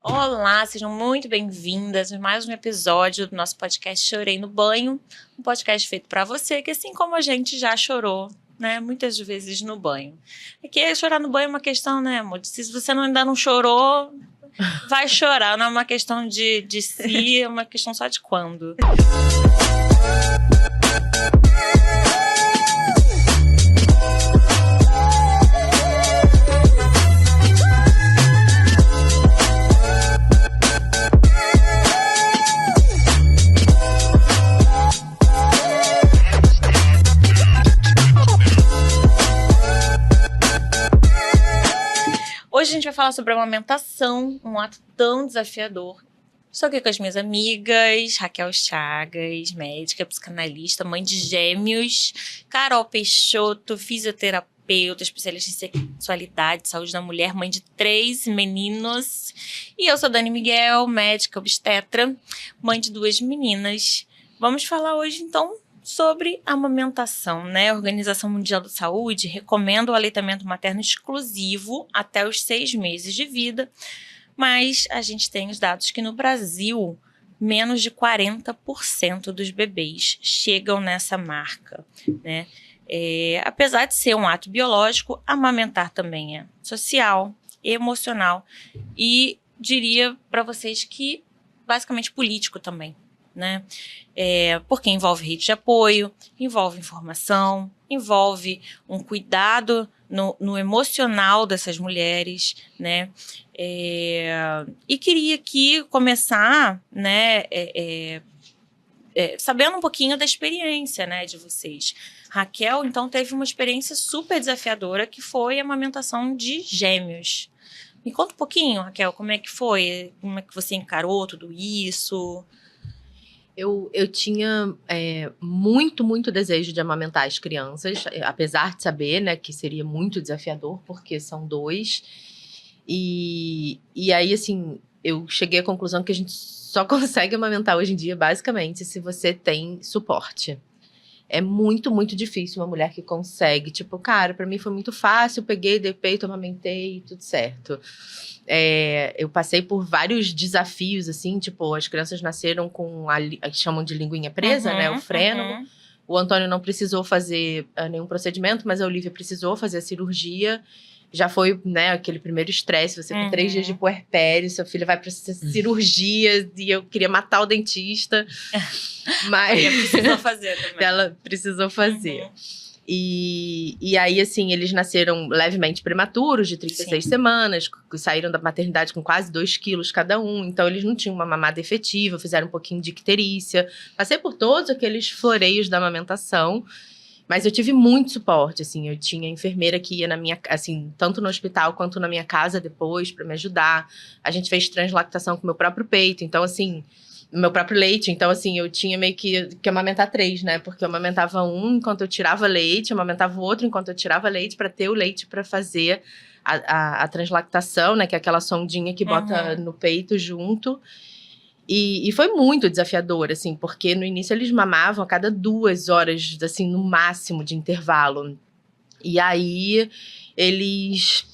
Olá, sejam muito bem-vindas a mais um episódio do nosso podcast Chorei no Banho, um podcast feito para você que, assim como a gente, já chorou, né, muitas vezes no banho. Aqui chorar no banho é uma questão, né, amor? Se você ainda não chorou, vai chorar, não é uma questão de si, é uma questão só de quando. Hoje a gente vai falar sobre a amamentação, um ato tão desafiador. Estou aqui com as minhas amigas, Raquel Chagas, médica, psicanalista, mãe de gêmeos, Carol Peixoto, fisioterapeuta, especialista em sexualidade, saúde da mulher, mãe de 3 meninos. E eu sou Dani Miguel, médica, obstetra, mãe de 2 meninas. Vamos falar hoje, então, sobre a amamentação, né? A Organização Mundial da Saúde recomenda o aleitamento materno exclusivo até os 6 meses de vida, mas a gente tem os dados que no Brasil, menos de 40% dos bebês chegam nessa marca, né? Apesar de ser um ato biológico, amamentar também é social, emocional e diria para vocês que basicamente político também, né? Porque envolve rede de apoio, envolve informação, envolve um cuidado no emocional dessas mulheres, né? E queria aqui começar, né, sabendo um pouquinho da experiência, né, de vocês. Raquel, então, teve uma experiência super desafiadora que foi a amamentação de gêmeos. Me conta um pouquinho, Raquel, como é que foi? Como é que você encarou tudo isso? Eu tinha muito desejo de amamentar as crianças, apesar de saber, né, que seria muito desafiador, porque são 2. E aí, assim, eu cheguei à conclusão que a gente só consegue amamentar hoje em dia, basicamente, se você tem suporte. É muito difícil uma mulher que consegue. Tipo, cara, pra mim foi muito fácil, peguei, dei peito, amamentei, tudo certo. Eu passei por vários desafios, assim, tipo, as crianças nasceram com a que chamam de linguinha presa, né, o frênomo. O Antônio não precisou fazer nenhum procedimento, mas a Olivia precisou fazer a cirurgia. Já foi, né, aquele primeiro estresse, você com 3 dias de puerpério, seu filho vai pra cirurgia, e eu queria matar o dentista. Mas ela precisou fazer também. Ela precisou fazer. E aí, assim, eles nasceram levemente prematuros, de 36 semanas, saíram da maternidade com quase 2 quilos cada um, então eles não tinham uma mamada efetiva, fizeram um pouquinho de icterícia. Passei por todos aqueles floreios da amamentação, mas eu tive muito suporte, assim, eu tinha enfermeira que ia na minha, assim, tanto no hospital quanto na minha casa depois pra me ajudar. A gente fez translactação com o meu próprio peito, então, assim, meu próprio leite, então assim, eu tinha meio que amamentar 3, né, porque eu amamentava um enquanto eu tirava leite, eu amamentava o outro enquanto eu tirava leite, pra ter o leite pra fazer a translactação, né, que é aquela sondinha que bota no peito junto. E foi muito desafiador, assim, porque no início eles mamavam a cada 2 horas, assim, no máximo de intervalo. E aí, eles,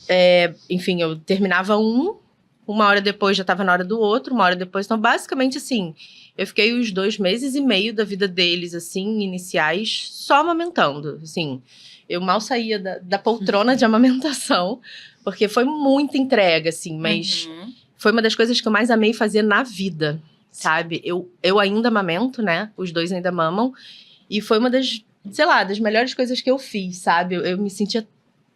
enfim, eu terminava uma hora depois já estava na hora do outro, uma hora depois. Então, basicamente, assim, eu fiquei os 2 meses e meio da vida deles, assim, iniciais, só amamentando, assim. Eu mal saía da poltrona de amamentação, porque foi muita entrega, assim, mas foi uma das coisas que eu mais amei fazer na vida, sabe? Eu ainda amamento, né? Os 2 ainda mamam. E foi uma das, sei lá, das melhores coisas que eu fiz, sabe? Eu me sentia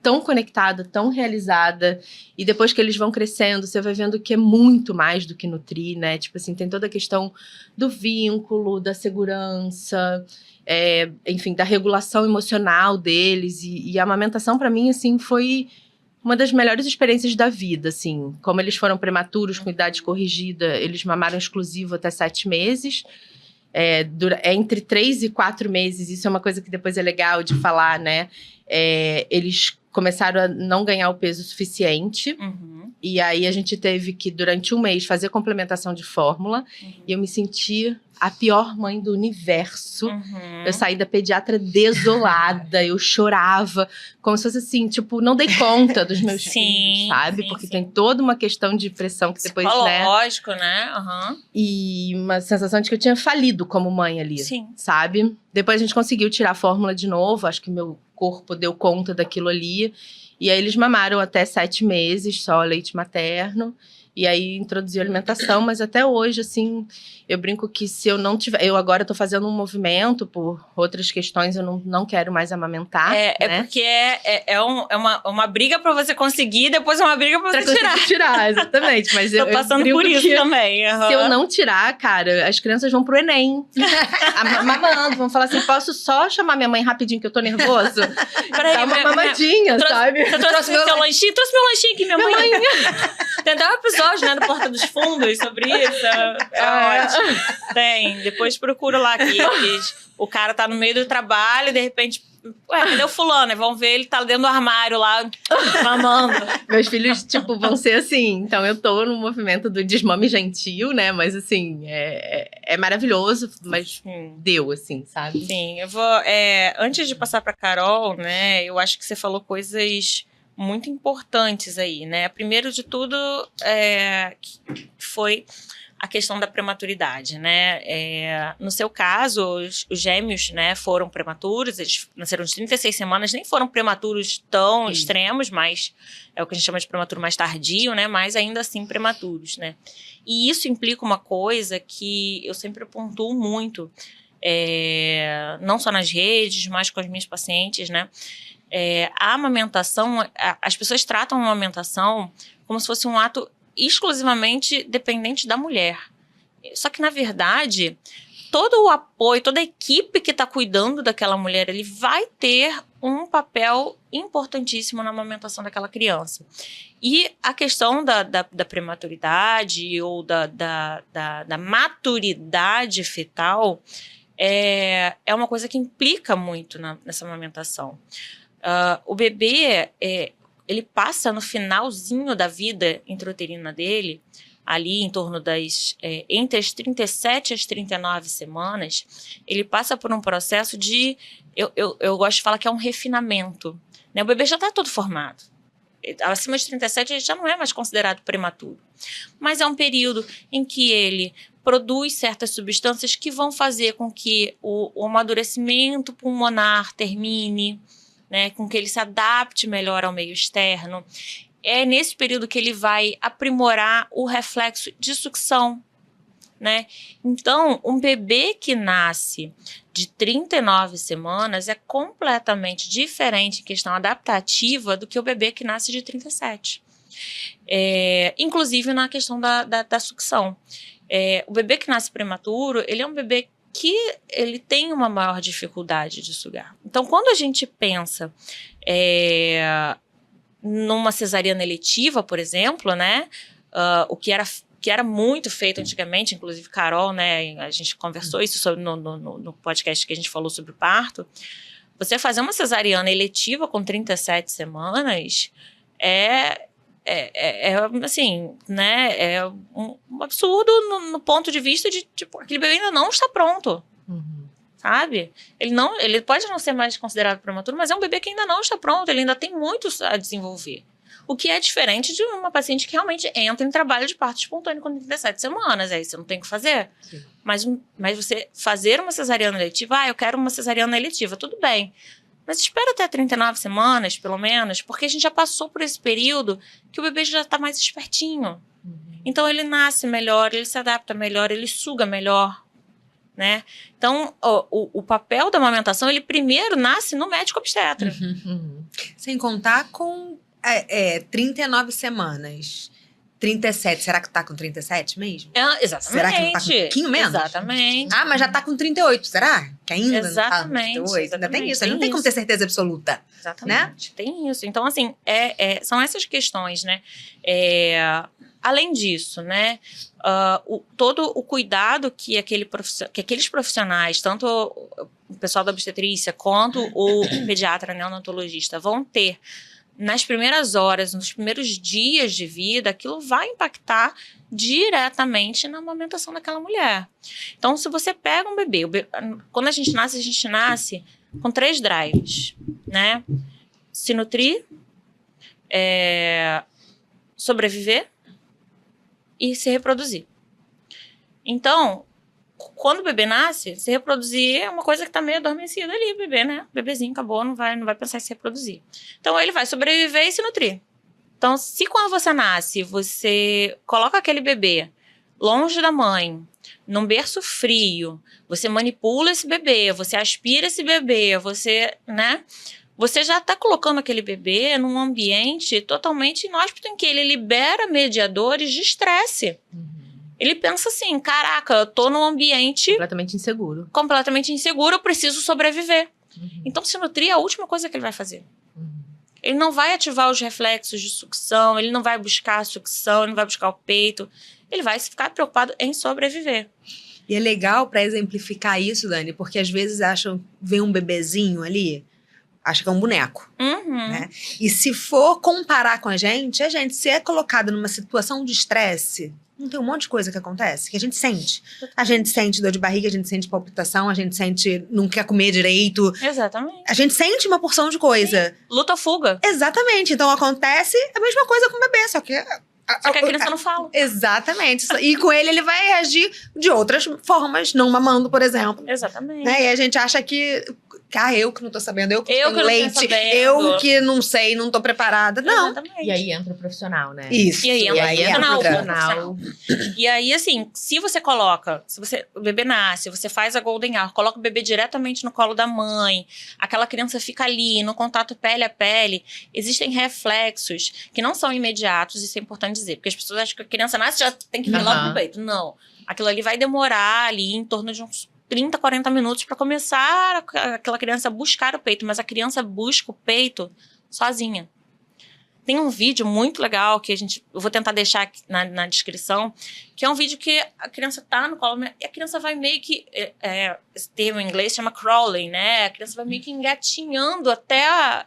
tão conectada, tão realizada. E depois que eles vão crescendo, você vai vendo que é muito mais do que nutrir, né? Tipo assim, tem toda a questão do vínculo, da segurança, enfim, da regulação emocional deles. E a amamentação, pra mim, assim, foi uma das melhores experiências da vida, assim. Como eles foram prematuros, com idade corrigida, eles mamaram exclusivo até 7 meses. Entre 3 e 4 meses, isso é uma coisa que depois é legal de falar, né? Eles começaram a não ganhar o peso suficiente. E aí a gente teve que, durante um mês, fazer complementação de fórmula. E eu me senti a pior mãe do universo. Eu saí da pediatra desolada, eu chorava. Como se fosse assim, tipo, não dei conta dos meus filhos, sabe? Porque tem toda uma questão de pressão que depois, psicológico, né? E uma sensação de que eu tinha falido como mãe ali, sabe? Depois a gente conseguiu tirar a fórmula de novo. Acho que meu corpo deu conta daquilo ali. E aí eles mamaram até 7 meses, só leite materno. E aí introduziu alimentação, mas até hoje, assim, eu brinco que se eu não tiver... Eu agora tô fazendo um movimento por outras questões, eu não quero mais amamentar, né? Porque é uma briga pra você conseguir, depois é uma briga pra você tirar, exatamente. Mas tô passando por isso também. Se eu não tirar, cara, as crianças vão pro Enem. Mamando, vão falar assim, posso só chamar minha mãe rapidinho que eu tô nervoso? Dá uma mamadinha, sabe? Você trouxe meu lanchinho? Trouxe meu lanchinho aqui, minha mãe. Tem até um episódio, né, do Porta dos Fundos sobre isso. Ótimo. Tem. Depois procura lá que o cara tá no meio do trabalho e de repente... Ué, cadê o fulano? Vão ver, ele tá dentro do armário lá, mamando. Meus filhos, tipo, vão ser assim. Então, eu tô no movimento do desmame gentil, né? Mas, assim, é maravilhoso. Mas deu, assim, sabe? Sim, eu vou... antes de passar pra Carol, né? Eu acho que você falou coisas muito importantes aí, né? Primeiro de tudo, foi a questão da prematuridade, né? No seu caso, os gêmeos, né, foram prematuros, eles nasceram de 36 semanas, nem foram prematuros tão extremos, mas é o que a gente chama de prematuro mais tardio, né? Mas ainda assim prematuros, né? E isso implica uma coisa que eu sempre pontuo muito, não só nas redes, mas com as minhas pacientes, né? A amamentação, as pessoas tratam a amamentação como se fosse um ato exclusivamente dependente da mulher. Só que, na verdade, todo o apoio, toda a equipe que está cuidando daquela mulher, ele vai ter um papel importantíssimo na amamentação daquela criança. E a questão da prematuridade ou da maturidade fetal é uma coisa que implica muito nessa amamentação. O bebê... ele passa no finalzinho da vida intrauterina dele, ali em torno das... entre as 37 e as 39 semanas, ele passa por um processo de... Eu gosto de falar que é um refinamento, né? O bebê já está todo formado. Acima de 37, ele já não é mais considerado prematuro. Mas é um período em que ele produz certas substâncias que vão fazer com que o amadurecimento pulmonar termine, né, com que ele se adapte melhor ao meio externo. É nesse período que ele vai aprimorar o reflexo de sucção, né? Então, um bebê que nasce de 39 semanas é completamente diferente em questão adaptativa do que o bebê que nasce de 37. Inclusive na questão da sucção. O bebê que nasce prematuro, ele é um bebê que ele tem uma maior dificuldade de sugar. Então, quando a gente pensa numa cesariana eletiva, por exemplo, né, o que era muito feito antigamente, inclusive Carol, né, a gente conversou isso no podcast que a gente falou sobre o parto, você fazer uma cesariana eletiva com 37 semanas assim, né, é um absurdo no ponto de vista de, tipo, aquele bebê ainda não está pronto, sabe? Ele pode não ser mais considerado prematuro, mas é um bebê que ainda não está pronto, ele ainda tem muito a desenvolver. O que é diferente de uma paciente que realmente entra em trabalho de parto espontâneo com 37 semanas, aí você não tem o que fazer. Mas você fazer uma cesariana eletiva, eu quero uma cesariana eletiva, tudo bem. Mas espera até 39 semanas, pelo menos, porque a gente já passou por esse período que o bebê já está mais espertinho. Então, ele nasce melhor, ele se adapta melhor, ele suga melhor, né? Então, o papel da amamentação, ele primeiro nasce no médico obstetra. Sem contar com 39 semanas. 37, será que tá com 37 mesmo? Exatamente. Será que não tá com um pouquinho menos? Exatamente. Mas já tá com 38, será? Que ainda exatamente, não tá com 38? Ainda tem isso, não tem como ter certeza absoluta. Exatamente, né? Tem isso. Então, assim, são essas questões, né? Além disso, né? Todo o cuidado que aqueles profissionais, tanto o pessoal da obstetrícia quanto o pediatra neonatologista vão ter nas primeiras horas, nos primeiros dias de vida, aquilo vai impactar diretamente na amamentação daquela mulher. Então, se você pega um bebê, quando a gente nasce com 3 drives, né? Se nutrir, sobreviver e se reproduzir. Então, quando o bebê nasce, se reproduzir é uma coisa que tá meio adormecida ali, o bebê, né? O bebezinho acabou, não vai pensar em se reproduzir. Então, ele vai sobreviver e se nutrir. Então, se quando você nasce, você coloca aquele bebê longe da mãe, num berço frio, você manipula esse bebê, você aspira esse bebê, você, né? Você já tá colocando aquele bebê num ambiente totalmente inóspito em que ele libera mediadores de estresse. Ele pensa assim, caraca, eu tô num ambiente completamente inseguro, eu preciso sobreviver. Então, se nutrir é a última coisa que ele vai fazer. Ele não vai ativar os reflexos de sucção, ele não vai buscar a sucção, ele não vai buscar o peito. Ele vai ficar preocupado em sobreviver. E é legal pra exemplificar isso, Dani, porque às vezes vê um bebezinho ali, acha que é um boneco. Né? E se for comparar com a gente se é colocado numa situação de estresse, não tem um monte de coisa que acontece, que a gente sente. A gente sente dor de barriga, a gente sente palpitação, a gente sente não quer comer direito. Exatamente. A gente sente uma porção de coisa. Sim. Luta ou fuga. Exatamente. Então acontece a mesma coisa com o bebê, só que a criança não fala. Exatamente. E com ele vai reagir de outras formas, não mamando, por exemplo. Exatamente. Né? E a gente acha que... eu que não tô sabendo, eu que não tenho leite, eu que não sei, não tô preparada. Não. Exatamente. E aí entra o profissional, né? Isso. E aí entra o profissional. profissional. E aí, assim, se o bebê nasce, você faz a Golden Hour, coloca o bebê diretamente no colo da mãe, aquela criança fica ali, no contato pele a pele, existem reflexos que não são imediatos, isso é importante dizer, porque as pessoas acham que a criança nasce e já tem que vir logo no peito. Não. Aquilo ali vai demorar ali em torno de uns 30, 40 minutos para começar aquela criança a buscar o peito, mas a criança busca o peito sozinha. Tem um vídeo muito legal que eu vou tentar deixar aqui na descrição, que é um vídeo que a criança tá no colo e a criança vai meio que, esse termo em inglês chama crawling, né? A criança vai meio que engatinhando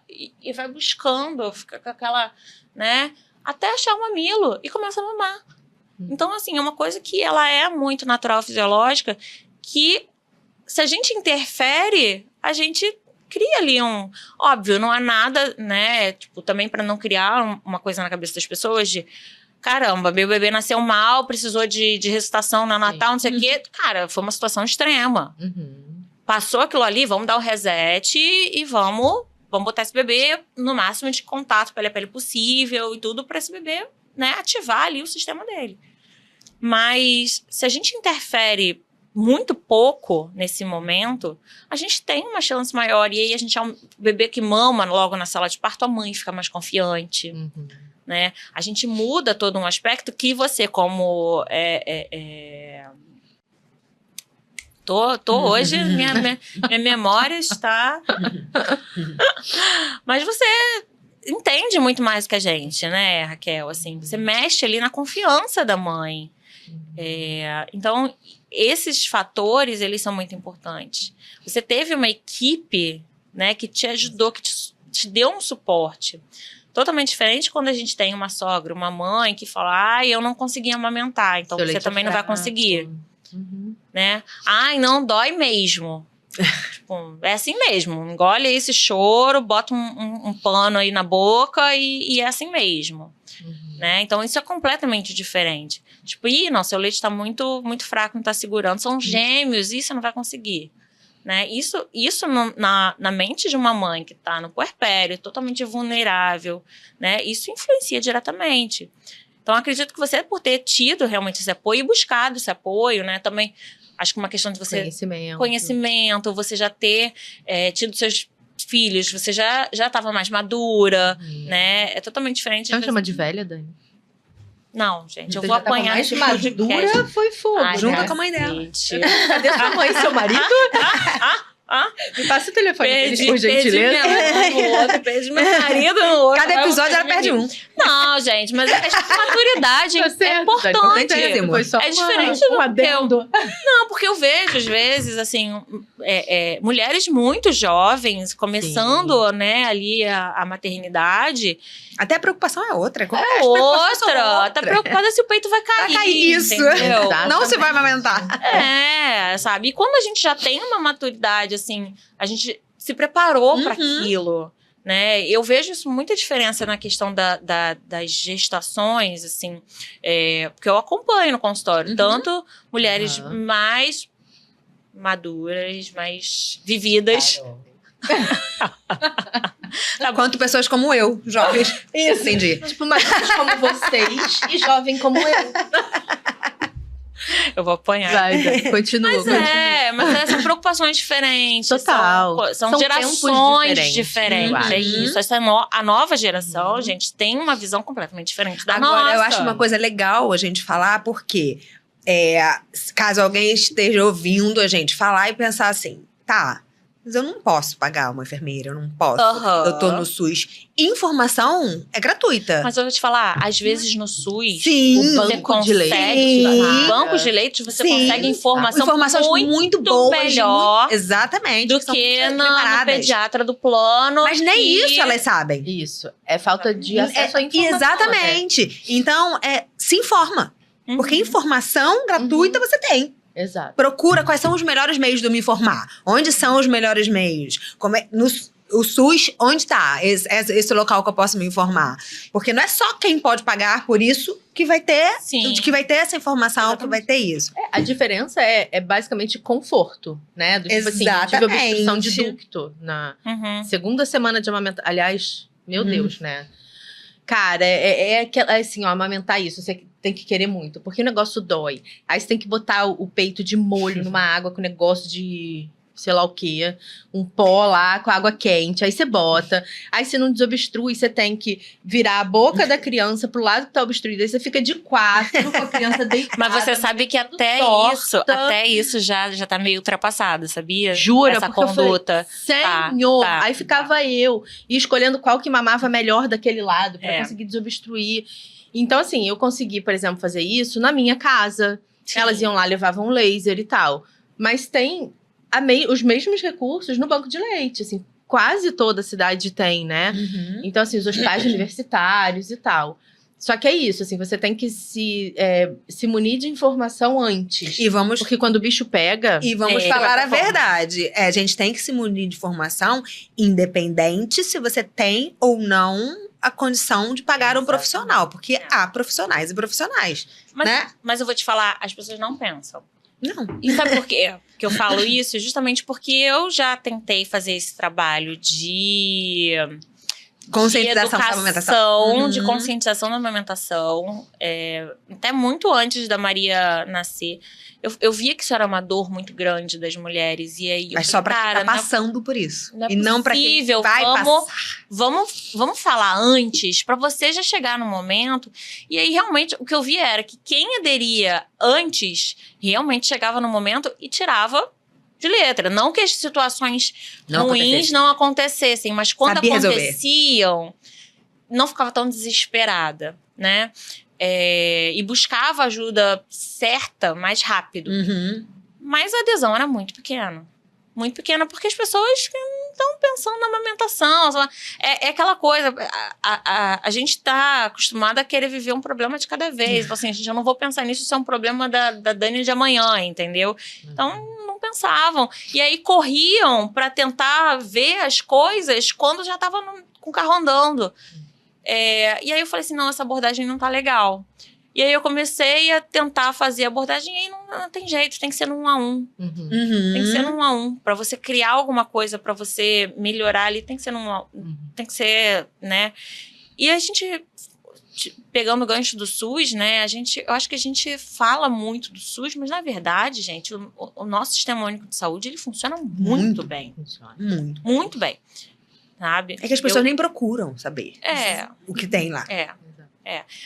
e vai buscando, fica com aquela, né? Até achar o mamilo e começa a mamar. Então, assim, é uma coisa que ela é muito natural, fisiológica, que se a gente interfere, a gente cria ali óbvio, não há nada, né, tipo, também para não criar uma coisa na cabeça das pessoas de, caramba, meu bebê nasceu mal, precisou de ressuscitação no Natal, não sei o quê. Cara, foi uma situação extrema. Passou aquilo ali, vamos dar o reset e vamos botar esse bebê no máximo de contato pele a pele possível e tudo para esse bebê, né, ativar ali o sistema dele. Mas se a gente interfere muito pouco nesse momento, a gente tem uma chance maior. E aí a gente é um bebê que mama logo na sala de parto, a mãe fica mais confiante. Né? A gente muda todo um aspecto que você, como... Tô hoje, minha memória está... Mas você entende muito mais que a gente, né, Raquel? Assim, você mexe ali na confiança da mãe. Então, esses fatores, eles são muito importantes. Você teve uma equipe, né, que te ajudou, que te deu um suporte. Totalmente diferente quando a gente tem uma sogra, uma mãe que fala, eu não consegui amamentar, então você também não vai conseguir. Né? Não, dói mesmo. Tipo, é assim mesmo. Engole esse choro, bota um pano aí na boca e é assim mesmo. Né? Então, isso é completamente diferente. Tipo, não, seu leite tá muito, muito fraco, não tá segurando. São gêmeos, isso não vai conseguir. Né? Isso na mente de uma mãe que tá no puerpério, totalmente vulnerável, né? Isso influencia diretamente. Então, acredito que você, por ter tido realmente esse apoio e buscado esse apoio, né? Também, acho que uma questão de você... Conhecimento, você já ter tido seus filhos, você já estava mais madura, né? É totalmente diferente. Você chama de velha, Dani? Não, gente, eu vou apanhar mais madura, foi fogo. Junta com a mãe dela. Cadê sua mãe e seu marido? Me passa o telefone deles, por Perdi gentileza. minha mãe no outro, perdi meu marido no outro. Cada episódio ela perde um. Não, gente, mas a questão de maturidade Tá certo, é importante. Dani, foi só É diferente um do que adendo. Não, porque eu vejo, às vezes, assim, mulheres muito jovens começando, né, ali a maternidade. Até a preocupação é outra. É outra. Tá preocupada se o peito vai cair. Vai cair isso. Entendeu? Exato. Não se vai amamentar. Sabe? E quando a gente já tem uma maturidade, assim, a gente se preparou para aquilo. Né? Eu vejo isso muita diferença na questão das gestações, assim, porque eu acompanho no consultório, tanto mulheres mais maduras, mais vividas, Quanto pessoas como eu, jovens. Isso. Entendi. Tipo, maduros como vocês e jovem como eu. eu vou apanhar. Vai, continua. Mas são preocupações diferentes. Total. São gerações tempos diferentes. É isso. A nova geração, gente, tem uma visão completamente diferente da nossa. Agora, eu acho uma coisa legal a gente falar, porque caso alguém esteja ouvindo a gente falar e pensar assim, tá, mas eu não posso pagar uma enfermeira, eu não posso. Eu tô no SUS. Informação é gratuita. Mas eu vou te falar, às vezes no SUS, Sim. você consegue, bancos de leitos, você consegue informações muito boas, melhor exatamente, do que no pediatra do plano. Mas nem isso elas sabem. Isso. É falta de acesso à informação. Exatamente. Então, se informa. Porque informação gratuita você tem. Exato. Procura quais são os melhores meios de eu me informar. Onde são os melhores meios? O SUS, onde está esse local que eu posso me informar? Porque não é só quem pode pagar por isso que vai ter, que vai ter essa informação, que vai ter isso. A diferença é basicamente conforto, né? Do tipo assim, eu tive obstrução de ducto na segunda semana de amamentação. Aliás, meu Deus, né? Cara, assim, ó, amamentar isso, você tem que querer muito, porque o negócio dói. Aí você tem que botar o peito de molho numa água com negócio de sei lá o quê, um pó lá com água quente, aí você bota, aí você não desobstrui, você tem que virar a boca da criança pro lado que tá obstruído, aí você fica de 4 com a criança deitada. Mas você sabe que até isso já tá meio ultrapassado, sabia? Jura? Essa conduta. Senhor! Aí ficava eu, e escolhendo qual que mamava melhor daquele lado, pra conseguir desobstruir. Então, assim, eu consegui, por exemplo, fazer isso na minha casa. Sim. Elas iam lá, levavam laser e tal. Mas tem os mesmos recursos no banco de leite, assim, quase toda a cidade tem, né? Então, assim, os hospitais universitários e tal. Só que é isso, assim, você tem que se munir de informação antes. Porque quando o bicho pega... E vamos falar a verdade. A gente tem que se munir de informação independente se você tem ou não a condição de pagar um profissional. Porque há profissionais e profissionais, né? Mas eu vou te falar, as pessoas não pensam. Não. E sabe por quê que eu falo isso? Justamente porque eu já tentei fazer esse trabalho de conscientização da amamentação. De conscientização da amamentação. Até muito antes da Maria nascer. Eu via que isso era uma dor muito grande das mulheres. E aí mas só pra quem tá passando por isso. Não é e não pra quem vai passar. Vamos falar antes, pra você já chegar no momento. E aí, realmente, o que eu via era que quem aderia antes, realmente chegava no momento e tirava de letra. Não que as situações ruins não acontecessem, mas quando aconteciam, não ficava tão desesperada, né? E buscava ajuda certa mais rápido. Mas a adesão era muito pequena. Muito pequena, porque as pessoas não estão pensando na amamentação. É aquela coisa, a gente tá acostumada a querer viver um problema de cada vez. Então, assim, gente, eu não vou pensar nisso, isso é um problema da Dani de amanhã, entendeu? Então, não pensavam. E aí, corriam para tentar ver as coisas quando já tava com o carro andando. E aí eu falei assim, não, essa abordagem não tá legal. E aí eu comecei a tentar fazer a abordagem e aí não tem jeito, tem que ser no 1 a 1. Tem que ser no 1 a 1. Pra você criar alguma coisa, pra você melhorar ali, tem que ser no 1 a 1. Tem que ser, né? E a gente, pegando o gancho do SUS, né? Eu acho que a gente fala muito do SUS, mas na verdade, gente, o nosso Sistema Único de Saúde, ele funciona muito bem. Muito bem. Sabe? É que as pessoas nem procuram saber o que tem lá.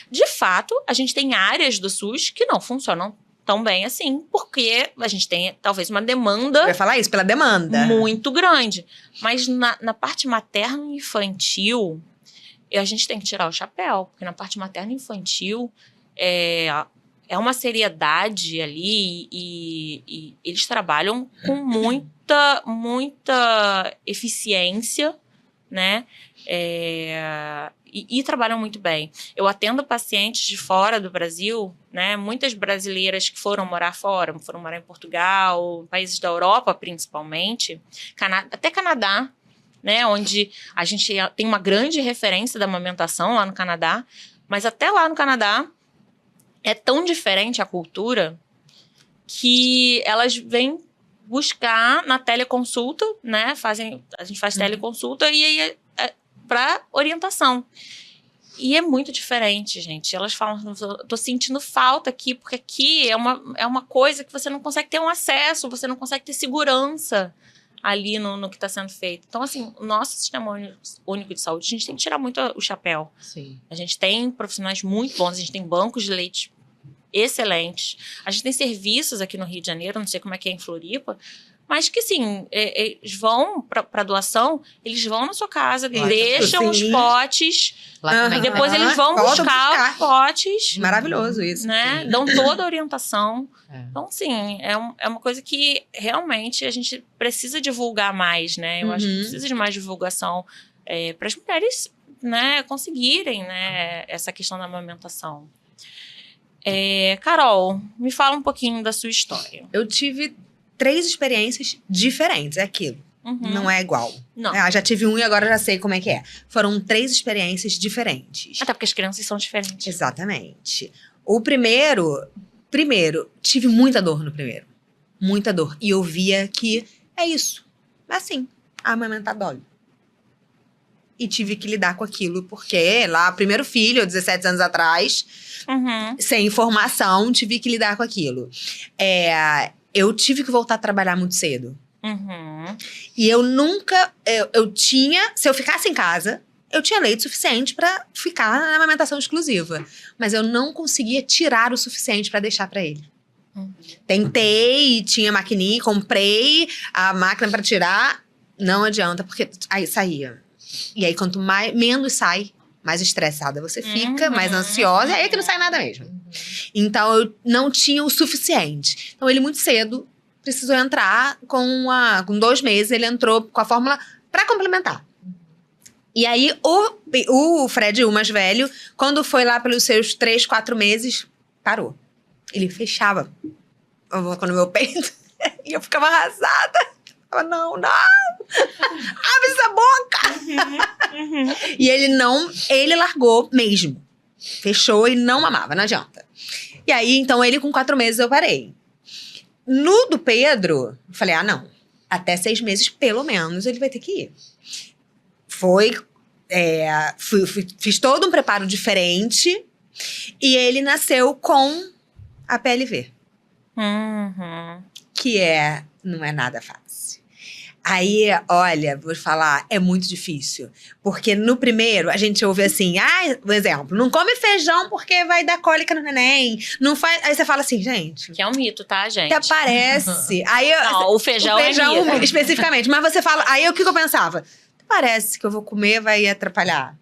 De fato, a gente tem áreas do SUS que não funcionam tão bem assim, porque a gente tem talvez uma demanda Eu ia falar isso, pela demanda. muito grande. Mas na parte materno e infantil, a gente tem que tirar o chapéu, porque na parte materno e infantil é uma seriedade ali e eles trabalham com muita eficiência, né? E trabalham muito bem. Eu atendo pacientes de fora do Brasil, né? Muitas brasileiras que foram morar fora, foram morar em Portugal, países da Europa principalmente, até Canadá, né? Onde a gente tem uma grande referência da amamentação lá no Canadá, mas até lá no Canadá é tão diferente a cultura que elas vêm buscar na teleconsulta, né? A gente faz teleconsulta e aí para orientação. E é muito diferente, gente. Elas falam, tô sentindo falta aqui, porque aqui é uma coisa que você não consegue ter um acesso, você não consegue ter segurança ali no que está sendo feito. Então, assim, o nosso sistema único de saúde, a gente tem que tirar muito o chapéu. Sim. A gente tem profissionais muito bons, a gente tem bancos de leite excelentes. A gente tem serviços aqui no Rio de Janeiro, não sei como é que é em Floripa, mas que, assim, eles vão para doação, eles vão na sua casa, deixam os potes, e depois eles vão buscar os potes. Maravilhoso isso. Né? Dão toda a orientação. Então, assim, é uma coisa que realmente a gente precisa divulgar mais, né? Eu acho que precisa de mais divulgação para as mulheres, né, conseguirem, né, essa questão da amamentação. Carol, me fala um pouquinho da sua história. Eu tive 3 experiências diferentes, é aquilo. Não é igual. Não. Já tive um e agora já sei como é que é. Foram 3 experiências diferentes. Até porque as crianças são diferentes. Exatamente. O primeiro, tive muita dor no primeiro. Muita dor. E eu via que é isso. Assim, amamentar dói. E tive que lidar com aquilo, porque lá, primeiro filho, 17 anos atrás, sem informação, tive que lidar com aquilo. Eu tive que voltar a trabalhar muito cedo. E eu nunca... Eu tinha... Se eu ficasse em casa, eu tinha leite suficiente pra ficar na amamentação exclusiva. Mas eu não conseguia tirar o suficiente pra deixar pra ele. Tentei, tinha maquininha, comprei a máquina pra tirar. Não adianta, porque aí saía. E aí, quanto menos sai, mais estressada você fica, mais ansiosa. E aí é que não sai nada mesmo. Então, eu não tinha o suficiente. Então, ele muito cedo precisou entrar com 2 meses. Ele entrou com a fórmula pra complementar. E aí, o Fred, o mais velho, quando foi lá pelos seus 3, 4 meses, parou. Ele fechava no meu peito e eu ficava arrasada. Eu falava, não, abre essa boca! E ele largou mesmo. Fechou e não mamava, não adianta. E aí, então, ele com 4 meses eu parei. No do Pedro, eu falei, não, até 6 meses, pelo menos, ele vai ter que ir. Fiz todo um preparo diferente e ele nasceu com a PLV. Que não é nada fácil. Aí, olha, vou falar, é muito difícil. Porque no primeiro, a gente ouve assim, por exemplo, não come feijão porque vai dar cólica no neném. Não faz... Aí você fala assim, gente... Que é um mito, tá, gente? Que aparece. Aí, não, o feijão é mito. Especificamente. Mas você fala... Aí, o que eu pensava? Parece que eu vou comer, vai atrapalhar.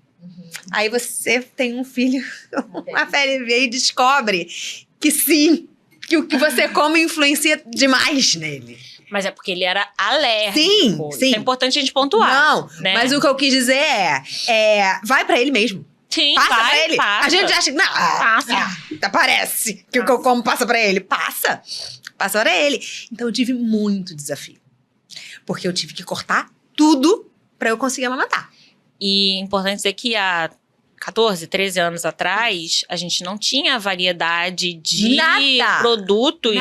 Aí, você tem um filho, uma PLV, e descobre que sim, que o que você come influencia demais nele. Mas é porque ele era alérgico. Sim. Isso é importante a gente pontuar. Não, né? Mas o que eu quis dizer vai pra ele mesmo. Sim, passa pra ele. Passa. A gente acha que... Não, parece que o que eu como passa pra ele. Passa pra ele. Então, eu tive muito desafio. Porque eu tive que cortar tudo pra eu conseguir amamentar. E é importante dizer que há 14, 13 anos atrás, a gente não tinha variedade de produtos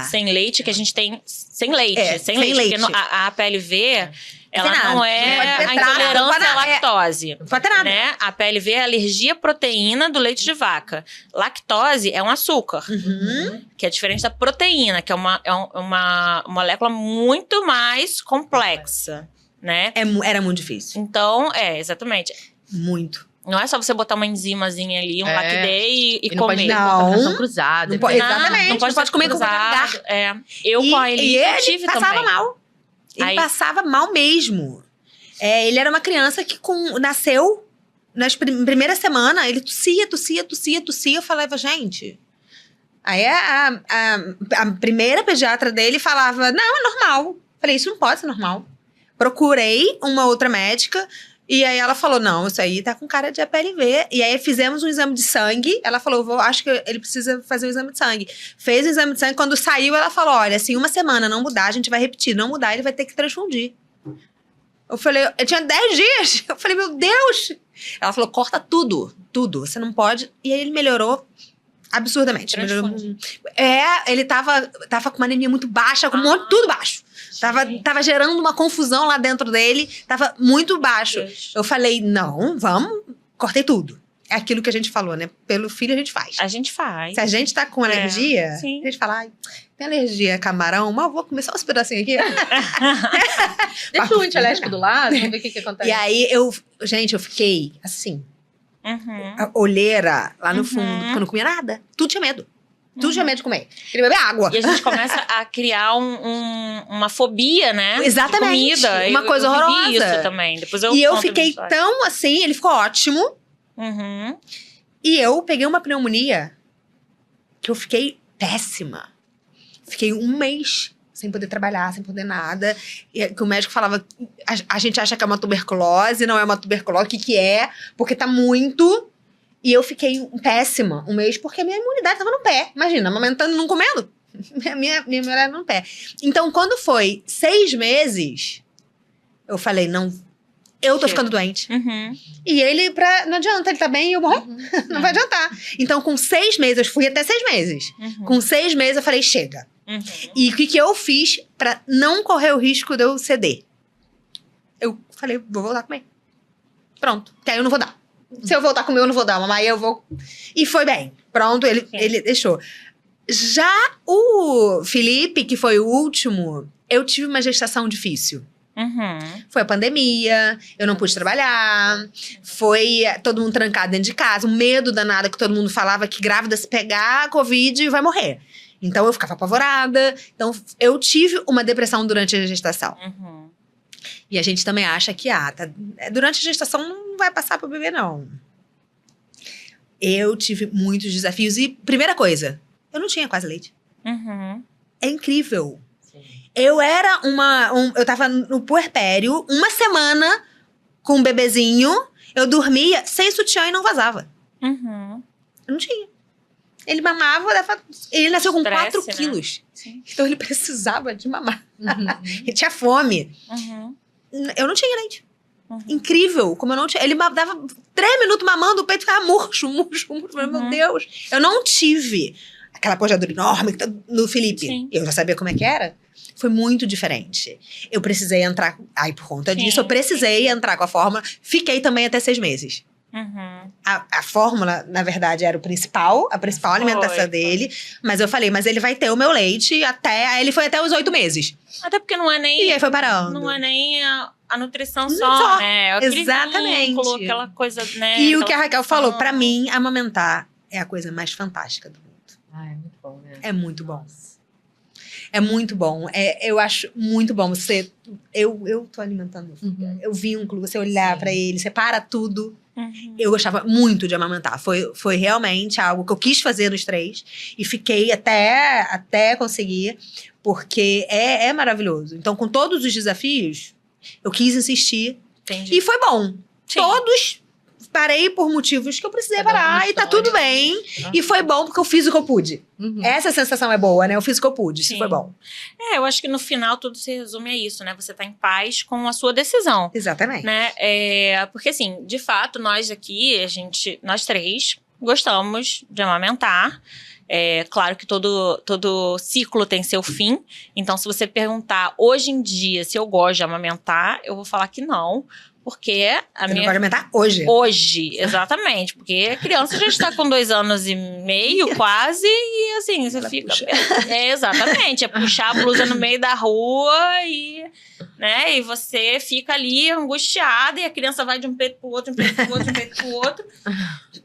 sem leite que a gente tem sem leite. Sem leite. Porque a PLV, ela não é a intolerância à lactose. Não pode ter nada. Né? A PLV é a alergia à proteína do leite de vaca. Lactose é um açúcar, que é diferente da proteína, que é uma molécula muito mais complexa. Né? Era muito difícil. Então, exatamente. Muito. Não é só você botar uma enzimazinha ali, um lactei e não comer. pode ter contaminação cruzada. Não pode, exatamente. Não pode comer com qualquer lugar. Eu com a Elise ele tive passava também. mal. Ele Aí- passava mal mesmo. Ele era uma criança que nasceu nas primeira semana, ele tossia. Eu falava, gente... Aí a primeira pediatra dele falava, não, é normal. Falei, isso não pode ser normal. Procurei uma outra médica e aí ela falou, não, isso aí tá com cara de HPLV. E aí fizemos um exame de sangue. Ela falou, acho que ele precisa fazer um exame de sangue. Fez o exame de sangue, quando saiu ela falou, olha, se uma semana não mudar, a gente vai repetir. Não mudar, ele vai ter que transfundir. Eu falei, eu tinha 10 dias. Eu falei, meu Deus. Ela falou, corta tudo, você não pode. E aí ele melhorou absurdamente. Ele tava com uma anemia muito baixa, com tudo baixo. Tava gerando uma confusão lá dentro dele, tava muito baixo. Deus. Eu falei, não, vamos, cortei tudo. É aquilo que a gente falou, né? Pelo filho a gente faz. A gente faz. Se a gente tá com alergia, sim. a gente fala, ai, tem alergia a camarão, mas eu vou comer só uns pedacinhos aqui. Deixa o antialérgico do lado, vamos ver o que acontece. E aí, eu fiquei assim, Uhum. a olheira lá no fundo, porque eu não comia nada. Tudo tinha medo. Tudo tinha medo de comer. Queria beber água. E a gente começa a criar uma fobia, né? Exatamente. De comida. Uma coisa eu vivi horrorosa. isso também. Depois eu E eu conto a minha fiquei história. tão assim, ele ficou ótimo. Uhum. E eu peguei uma pneumonia que eu fiquei péssima. Fiquei um mês sem poder trabalhar, sem poder nada. E que o médico falava, a gente acha que é uma tuberculose, não é uma tuberculose, o que é? Porque tá muito... E eu fiquei péssima um mês, porque a minha imunidade tava no pé. Imagina, amamentando e não comendo. Minha imunidade no pé. Então, quando foi 6 meses, eu falei, não, eu tô ficando doente. Uhum. E ele, não adianta, ele tá bem e eu morrer. Não vai adiantar. Então, com 6 meses, eu fui até 6 meses. Uhum. Com 6 meses, eu falei, chega. Uhum. E o que eu fiz pra não correr o risco de eu ceder? Eu falei, vou voltar a comer. Pronto, que aí eu não vou dar. Se eu voltar a comer, eu não vou dar, mamãe, eu vou... E foi bem. Pronto, ele deixou. Já o Felipe, que foi o último, eu tive uma gestação difícil. Uhum. Foi a pandemia, eu não pude trabalhar, foi todo mundo trancado dentro de casa, um medo danado que todo mundo falava que grávida se pegar a Covid vai morrer. Então eu ficava apavorada. Então eu tive uma depressão durante a gestação. Uhum. E a gente também acha que durante a gestação não vai passar pro bebê, não. Eu tive muitos desafios. E primeira coisa, eu não tinha quase leite. Uhum. É incrível. Sim. Eu era eu tava no puerpério, uma semana com um bebezinho, eu dormia sem sutiã e não vazava. Uhum. Eu não tinha. Ele mamava, ele nasceu com Estresse, 4 né? quilos. Sim. Então ele precisava de mamar. Uhum. Ele tinha fome. Uhum. Eu não tinha leite. Uhum. Incrível, como eu não tinha. Ele dava 3 minutos mamando, o peito ficava murcho. Meu Deus. Eu não tive aquela pojadura enorme que tá no Felipe. Sim. Eu já sabia como é que era. Foi muito diferente. Eu precisei entrar. Aí, por conta Sim, disso, eu precisei entrar com a fórmula. Fiquei também até 6 meses. Uhum. A fórmula, na verdade, era a principal alimentação dele. Mas eu falei, mas ele vai ter o meu leite até. Aí ele foi até os 8 meses. Até porque não é nem... E aí foi parando. Não é nem a nutrição Só, só, né? É aquele exatamente. vínculo, aquela coisa, né? E o aquela que a Raquel falou, função. pra mim, amamentar é a coisa mais fantástica do mundo. Ah, é muito bom, né? É muito bom. É muito bom. Eu acho muito bom. Eu tô alimentando meu filho. Uhum. Eu vínculo, você olhar Sim. pra ele, você para tudo. Uhum. Eu gostava muito de amamentar. Foi realmente algo que eu quis fazer nos 3. E fiquei até conseguir. Porque é maravilhoso. Então, com todos os desafios, eu quis insistir. Entendi. E foi bom. Sim. Todos parei por motivos que eu precisei Cada um parar. uma E tá história. tudo bem. Ah. E foi bom porque eu fiz o que eu pude. Uhum. Essa sensação é boa, né? Eu fiz o que eu pude. Isso Sim. foi bom. Eu acho que no final tudo se resume a isso, né? Você tá em paz com a sua decisão, Exatamente. né? Porque assim, de fato, nós aqui, nós 3, gostamos de amamentar. Claro que todo ciclo tem seu fim. Então, se você perguntar hoje em dia se eu gosto de amamentar, eu vou falar que não. Porque a Você minha... não pode aumentar hoje. Hoje, exatamente. Porque a criança já está com 2 anos e meio, quase, e assim, você fica... exatamente. É puxar a blusa no meio da rua e você fica ali angustiada e a criança vai de um peito pro outro, um peito pro outro, um peito pro outro.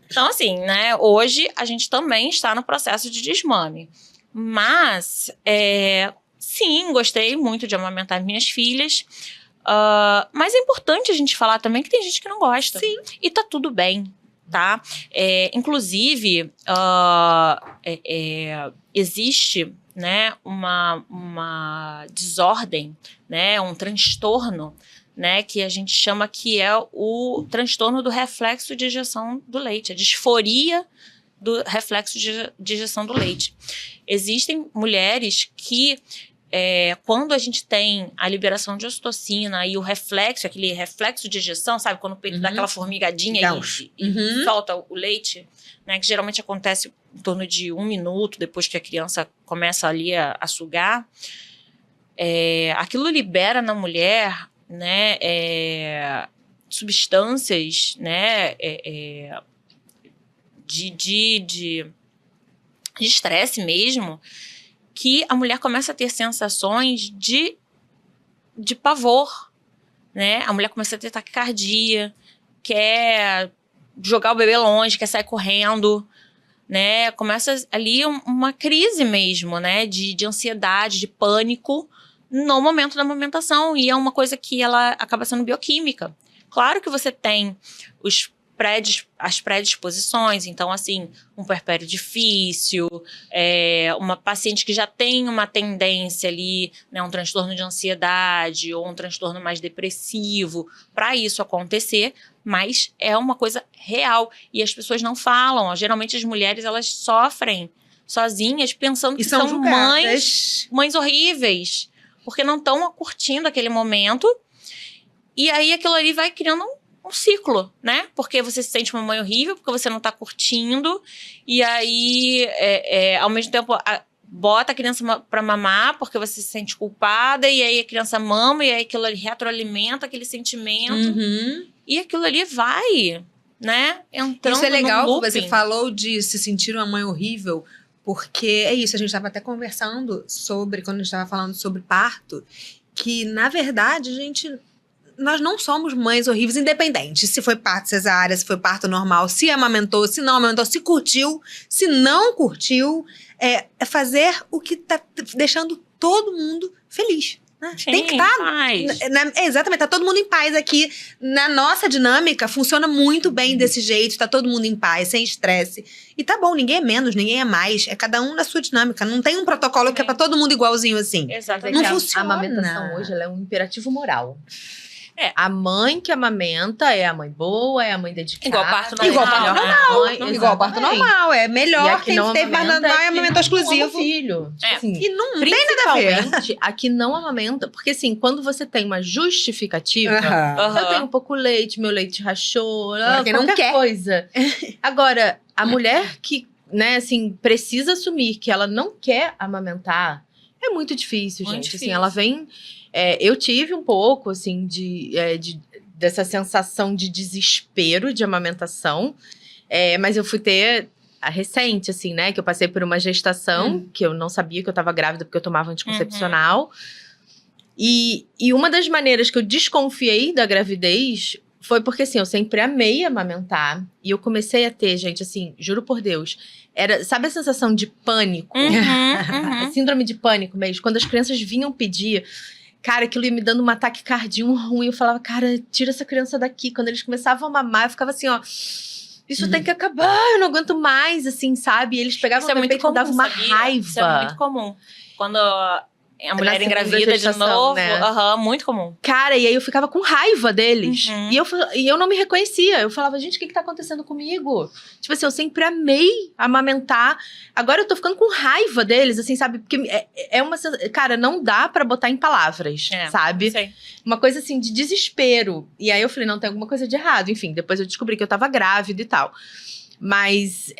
Então, assim, hoje a gente também está no processo de desmame. Mas, sim, gostei muito de amamentar minhas filhas. Mas é importante a gente falar também que tem gente que não gosta. Sim. E tá tudo bem, tá? Inclusive, existe, uma desordem, um transtorno, que a gente chama que é o transtorno do reflexo de ejeção do leite, a disforia do reflexo de ejeção do leite. Existem mulheres que quando a gente tem a liberação de ocitocina e o reflexo, aquele reflexo de ejeção, sabe? Quando o peito dá aquela formigadinha e solta o leite, que geralmente acontece em torno de 1 minuto depois que a criança começa ali a sugar. Aquilo libera na mulher, substâncias, de estresse mesmo, que a mulher começa a ter sensações de pavor, A mulher começa a ter taquicardia, quer jogar o bebê longe, quer sair correndo, Começa ali uma crise mesmo, de ansiedade, de pânico no momento da amamentação. E é uma coisa que ela acaba sendo bioquímica. Claro que você tem as predisposições, então, assim, um puerpério difícil, uma paciente que já tem uma tendência ali, um transtorno de ansiedade ou um transtorno mais depressivo, para isso acontecer, mas é uma coisa real E as pessoas não falam. Geralmente as mulheres, elas sofrem sozinhas, pensando que são mães horríveis, porque não estão curtindo aquele momento, e aí aquilo ali vai criando um ciclo, Porque você se sente uma mãe horrível, porque você não tá curtindo, e aí, ao mesmo tempo, bota a criança pra mamar, porque você se sente culpada, e aí a criança mama, e aí aquilo ali retroalimenta aquele sentimento, e aquilo ali vai, entrando. Isso é legal num que você looping. falou de se sentir uma mãe horrível, porque é isso, a gente estava até conversando sobre, quando a gente estava falando sobre parto, que, na verdade, nós não somos mães horríveis, independente se foi parto cesárea, se foi parto normal, se amamentou, se não amamentou, se curtiu, se não curtiu. É fazer o que tá deixando todo mundo feliz. Sim, tem que estar. Exatamente, tá todo mundo em paz aqui. Na nossa dinâmica, funciona muito bem desse jeito, tá todo mundo em paz, sem estresse. E tá bom, ninguém é menos, ninguém é mais. É cada um na sua dinâmica. Não tem um protocolo que é pra todo mundo igualzinho assim. Exatamente. Não A funciona. amamentação hoje ela é um imperativo moral. A mãe que amamenta é a mãe boa, é a mãe dedicada. Igual parto normal. Igual parto normal. Igual parto normal. É E melhor a que quem não teve parto amamenta normal é que amamento não exclusivo. ama o filho. Tipo assim, E não tem nada a ver. principalmente a que não amamenta. Porque assim, quando você tem uma justificativa, Aham. eu tenho pouco leite, meu leite rachou, Agora, quem não qualquer quer. coisa. Agora, a mulher que, assim, precisa assumir que ela não quer amamentar, é muito difícil, Muito gente. difícil. Assim, ela vem... eu tive um pouco, assim, dessa sensação de desespero de amamentação, mas eu fui ter a recente, assim, que eu passei por uma gestação, que eu não sabia que eu tava grávida porque eu tomava anticoncepcional. E uma das maneiras que eu desconfiei da gravidez foi porque, assim, eu sempre amei amamentar. E eu comecei a ter, gente, assim, juro por Deus, sabe a sensação de pânico? A síndrome de pânico mesmo, quando as crianças vinham pedir. Cara, aquilo ia me dando um ataque cardíaco ruim. Eu falava, cara, tira essa criança daqui. Quando eles começavam a mamar, eu ficava assim, ó... Isso tem que acabar, eu não aguento mais, assim, sabe? E eles pegavam Isso é meu muito peito e comum, davam uma sabia? raiva. Isso é muito comum. Quando a mulher segunda engravida de gestação, novo, né? muito comum. Cara, e aí eu ficava com raiva deles. E eu não me reconhecia. Eu falava, gente, o que tá acontecendo comigo? Tipo assim, eu sempre amei amamentar. Agora eu tô ficando com raiva deles, assim, sabe? Porque cara, não dá pra botar em palavras, sabe? Sei. Uma coisa assim, de desespero. E aí eu falei, não, tem alguma coisa de errado. Enfim, depois eu descobri que eu tava grávida e tal. Mas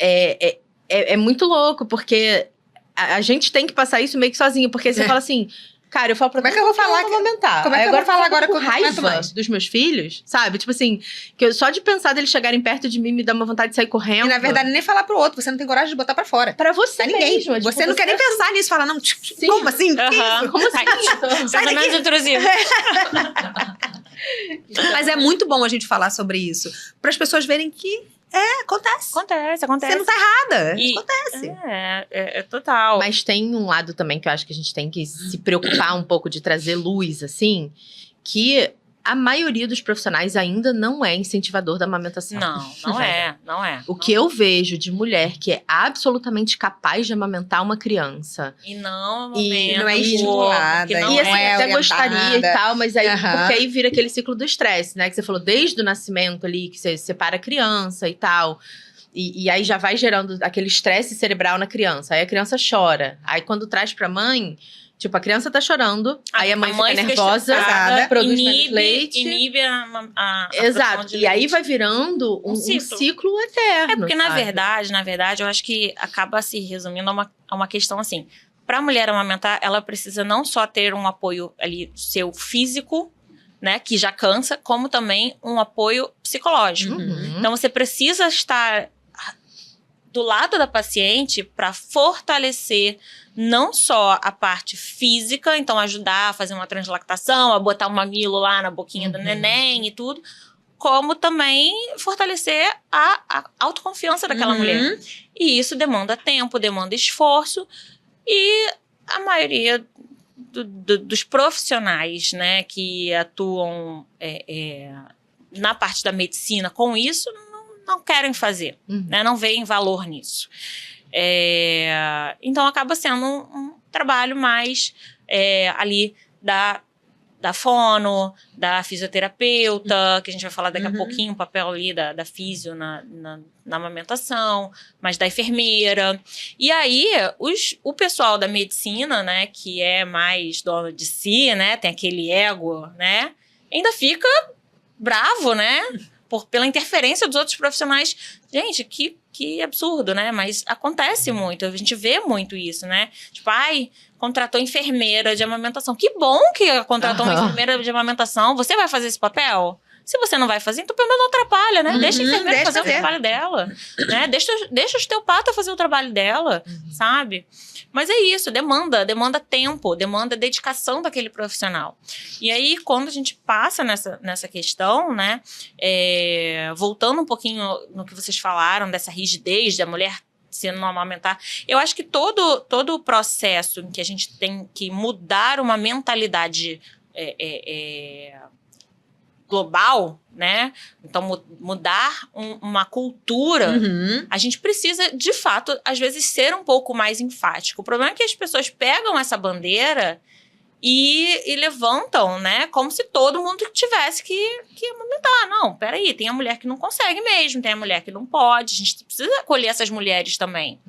é muito louco, porque a gente tem que passar isso meio que sozinho, porque você fala assim, cara, eu falo pra Como é que eu vou falar amamentar? Como é que eu vou falar agora que eu não aguento raiva mais? dos meus filhos, sabe? Tipo assim, que só de pensar deles chegarem perto de mim me dá uma vontade de sair correndo. E na verdade, nem falar pro outro, você não tem coragem de botar pra fora. Pra você Pra ninguém. mesmo. Tipo, Você não quer nem pensar nisso, falar, não, Sim. como assim? Que isso? Como assim? Sai daqui. menos intrusivo. Mas é muito bom a gente falar sobre isso. Para as pessoas verem que acontece. Acontece. Você não tá errada. E- Acontece. É total. Mas tem um lado também que eu acho que a gente tem que se preocupar um pouco de trazer luz, assim, que a maioria dos profissionais ainda não é incentivador da amamentação. Não é. O que eu vejo de mulher que é absolutamente capaz de amamentar uma criança. E não, E não é estimulada, que não E assim, é até orientada. gostaria e tal, mas aí, Aham. porque aí vira aquele ciclo do estresse, né? Que você falou desde o nascimento ali, que você separa a criança e tal. E aí já vai gerando aquele estresse cerebral na criança. Aí a criança chora. Aí quando traz pra mãe, tipo, a criança tá chorando, aí a mãe fica nervosa, estressada, produz menos leite. inibe a Exato. produção de E aí leite. vai virando um ciclo. ciclo eterno. É porque, na sabe? verdade, eu acho que acaba se resumindo a uma questão assim. Pra mulher amamentar, ela precisa não só ter um apoio ali seu físico, né, que já cansa, como também um apoio psicológico. Uhum. Então, você precisa estar do lado da paciente para fortalecer não só a parte física, então ajudar a fazer uma translactação, a botar um mamilo lá na boquinha do neném e tudo, como também fortalecer a autoconfiança daquela mulher. E isso demanda tempo, demanda esforço, e a maioria dos profissionais, né, que atuam na parte da medicina com isso, não querem fazer, né, não veem valor nisso. Então acaba sendo um trabalho mais ali da fono, da fisioterapeuta, que a gente vai falar daqui a pouquinho, o papel ali da fisio na amamentação, mas da enfermeira. E aí, o pessoal da medicina, né, que é mais dono de si, né, tem aquele ego, né, ainda fica bravo, né, pela interferência dos outros profissionais. Gente, que absurdo, né? Mas acontece muito, a gente vê muito isso, né? Tipo, contratou enfermeira de amamentação. Que bom que contratou uma enfermeira de amamentação. Você vai fazer esse papel? Se você não vai fazer, então pelo menos não atrapalha, né? Deixa a enfermeira fazer o trabalho dela, né? Deixa a osteopata fazer o trabalho dela, sabe? Mas é isso, demanda tempo, demanda dedicação daquele profissional. E aí, quando a gente passa nessa questão, né? Voltando um pouquinho no que vocês falaram, dessa rigidez da mulher se não amamentar, eu acho que todo o processo em que a gente tem que mudar uma mentalidade global, né? Então, mudar uma cultura, a gente precisa, de fato, às vezes, ser um pouco mais enfático. O problema é que as pessoas pegam essa bandeira e levantam, né? Como se todo mundo tivesse que amamentar. Não, peraí, tem a mulher que não consegue mesmo, tem a mulher que não pode. A gente precisa acolher essas mulheres também,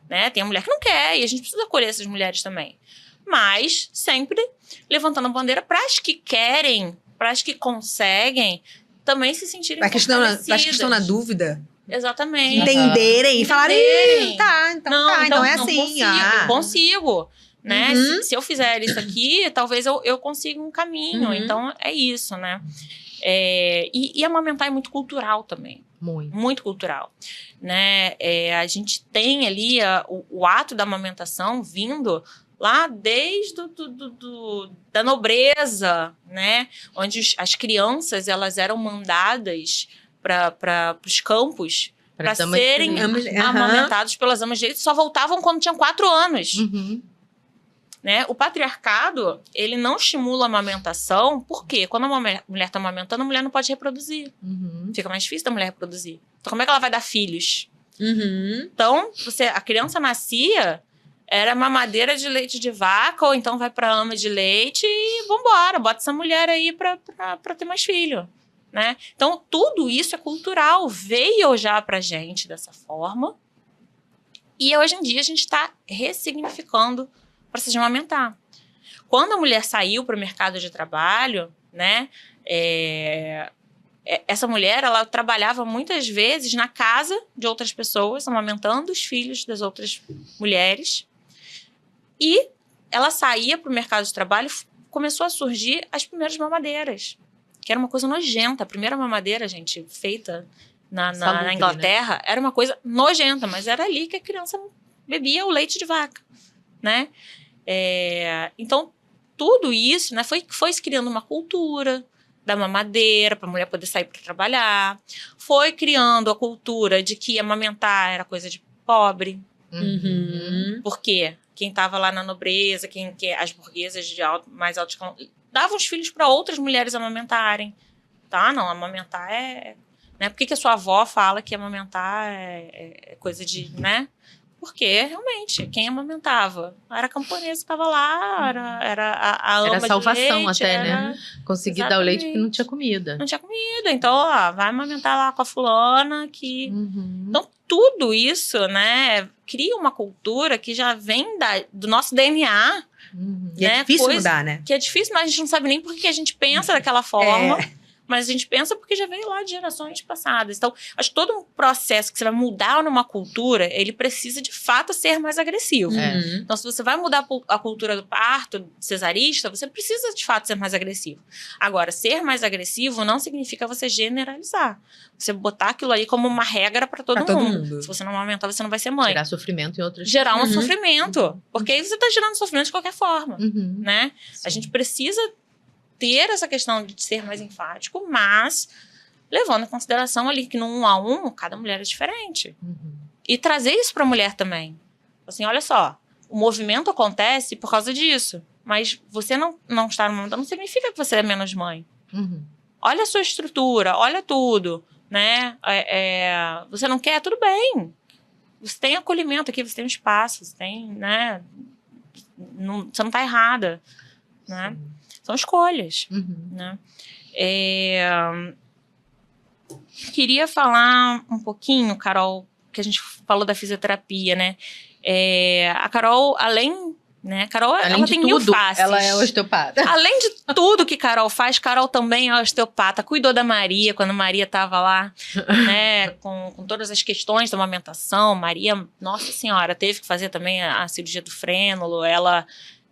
né? Tem a mulher que não quer e a gente precisa acolher essas mulheres também. Mas sempre levantando a bandeira para as que querem, para as que conseguem também se sentirem fortalecidas. Para as que estão na dúvida. Exatamente. Entenderem e falarem, então é assim. Consigo. Né? Se eu fizer isso aqui, talvez eu consiga um caminho. Então, é isso, né? E amamentar é muito cultural também. Muito cultural. Né? A gente tem ali o ato da amamentação vindo lá desde da nobreza, né? Onde as crianças elas eram mandadas para os campos para serem amamentados pelas amas de leite, só voltavam quando tinham 4 anos. Né? O patriarcado, ele não estimula a amamentação, por quê? Quando uma mulher está amamentando, a mulher não pode reproduzir. Fica mais difícil da mulher reproduzir. Então, como é que ela vai dar filhos? Então, a criança nascia, era mamadeira de leite de vaca, ou então vai para ama de leite e vambora, bota essa mulher aí para ter mais filho. Né? Então, tudo isso é cultural, veio já pra gente dessa forma. E hoje em dia a gente está ressignificando o processo de amamentar. Quando a mulher saiu para o mercado de trabalho, né, essa mulher, ela trabalhava muitas vezes na casa de outras pessoas, amamentando os filhos das outras mulheres. E ela saía para o mercado de trabalho, começou a surgir as primeiras mamadeiras, que era uma coisa nojenta. A primeira mamadeira, gente, feita na Inglaterra, era uma coisa nojenta, mas era ali que a criança bebia o leite de vaca, né? Então, tudo isso, né, foi se criando uma cultura da mamadeira, para a mulher poder sair para trabalhar. Foi criando a cultura de que amamentar era coisa de pobre. Por quê? Quem estava lá na nobreza, as burguesas de mais alto escalão, davam os filhos para outras mulheres amamentarem. Tá? Não, amamentar né? Por que a sua avó fala que amamentar é coisa de, né? Porque, realmente, quem amamentava? Era a camponesa que estava lá, era a ama era salvação de leite, até, né? Conseguir dar o leite porque não tinha comida. Não tinha comida. Então, ó, vai amamentar lá com a fulana que... Então, tudo isso, né, cria uma cultura que já vem do nosso DNA. E é difícil mudar, né? Que é difícil, mas a gente não sabe nem por que a gente pensa daquela forma. Mas a gente pensa porque já veio lá de gerações passadas. Então, acho que todo um processo que você vai mudar numa cultura, ele precisa, de fato, ser mais agressivo. Então, se você vai mudar a cultura do parto cesarista, você precisa, de fato, ser mais agressivo. Agora, ser mais agressivo não significa você generalizar. Você botar aquilo aí como uma regra para todo mundo. Se você não amamentar, você não vai ser mãe. Gerar sofrimento em outras... Gerar um sofrimento. Porque aí você está gerando sofrimento de qualquer forma. Né? A gente precisa ter essa questão de ser mais enfático, mas levando em consideração ali que no 1 a 1, cada mulher é diferente. E trazer isso para a mulher também. Assim, olha só, o movimento acontece por causa disso, mas você não estar amamentando não significa que você é menos mãe. Olha a sua estrutura, olha tudo, né? Você não quer? Tudo bem. Você tem acolhimento aqui, você tem um espaço, você tem, né? Você não está errada, né? São escolhas, né? Queria falar um pouquinho, Carol, que a gente falou da fisioterapia, né? A Carol, além ela tem mil faces. Ela é osteopata. Além de tudo que Carol faz, Carol também é osteopata. Cuidou da Maria, quando a Maria estava lá, né? Com todas as questões da amamentação. Maria, nossa senhora, teve que fazer também a cirurgia do frênulo.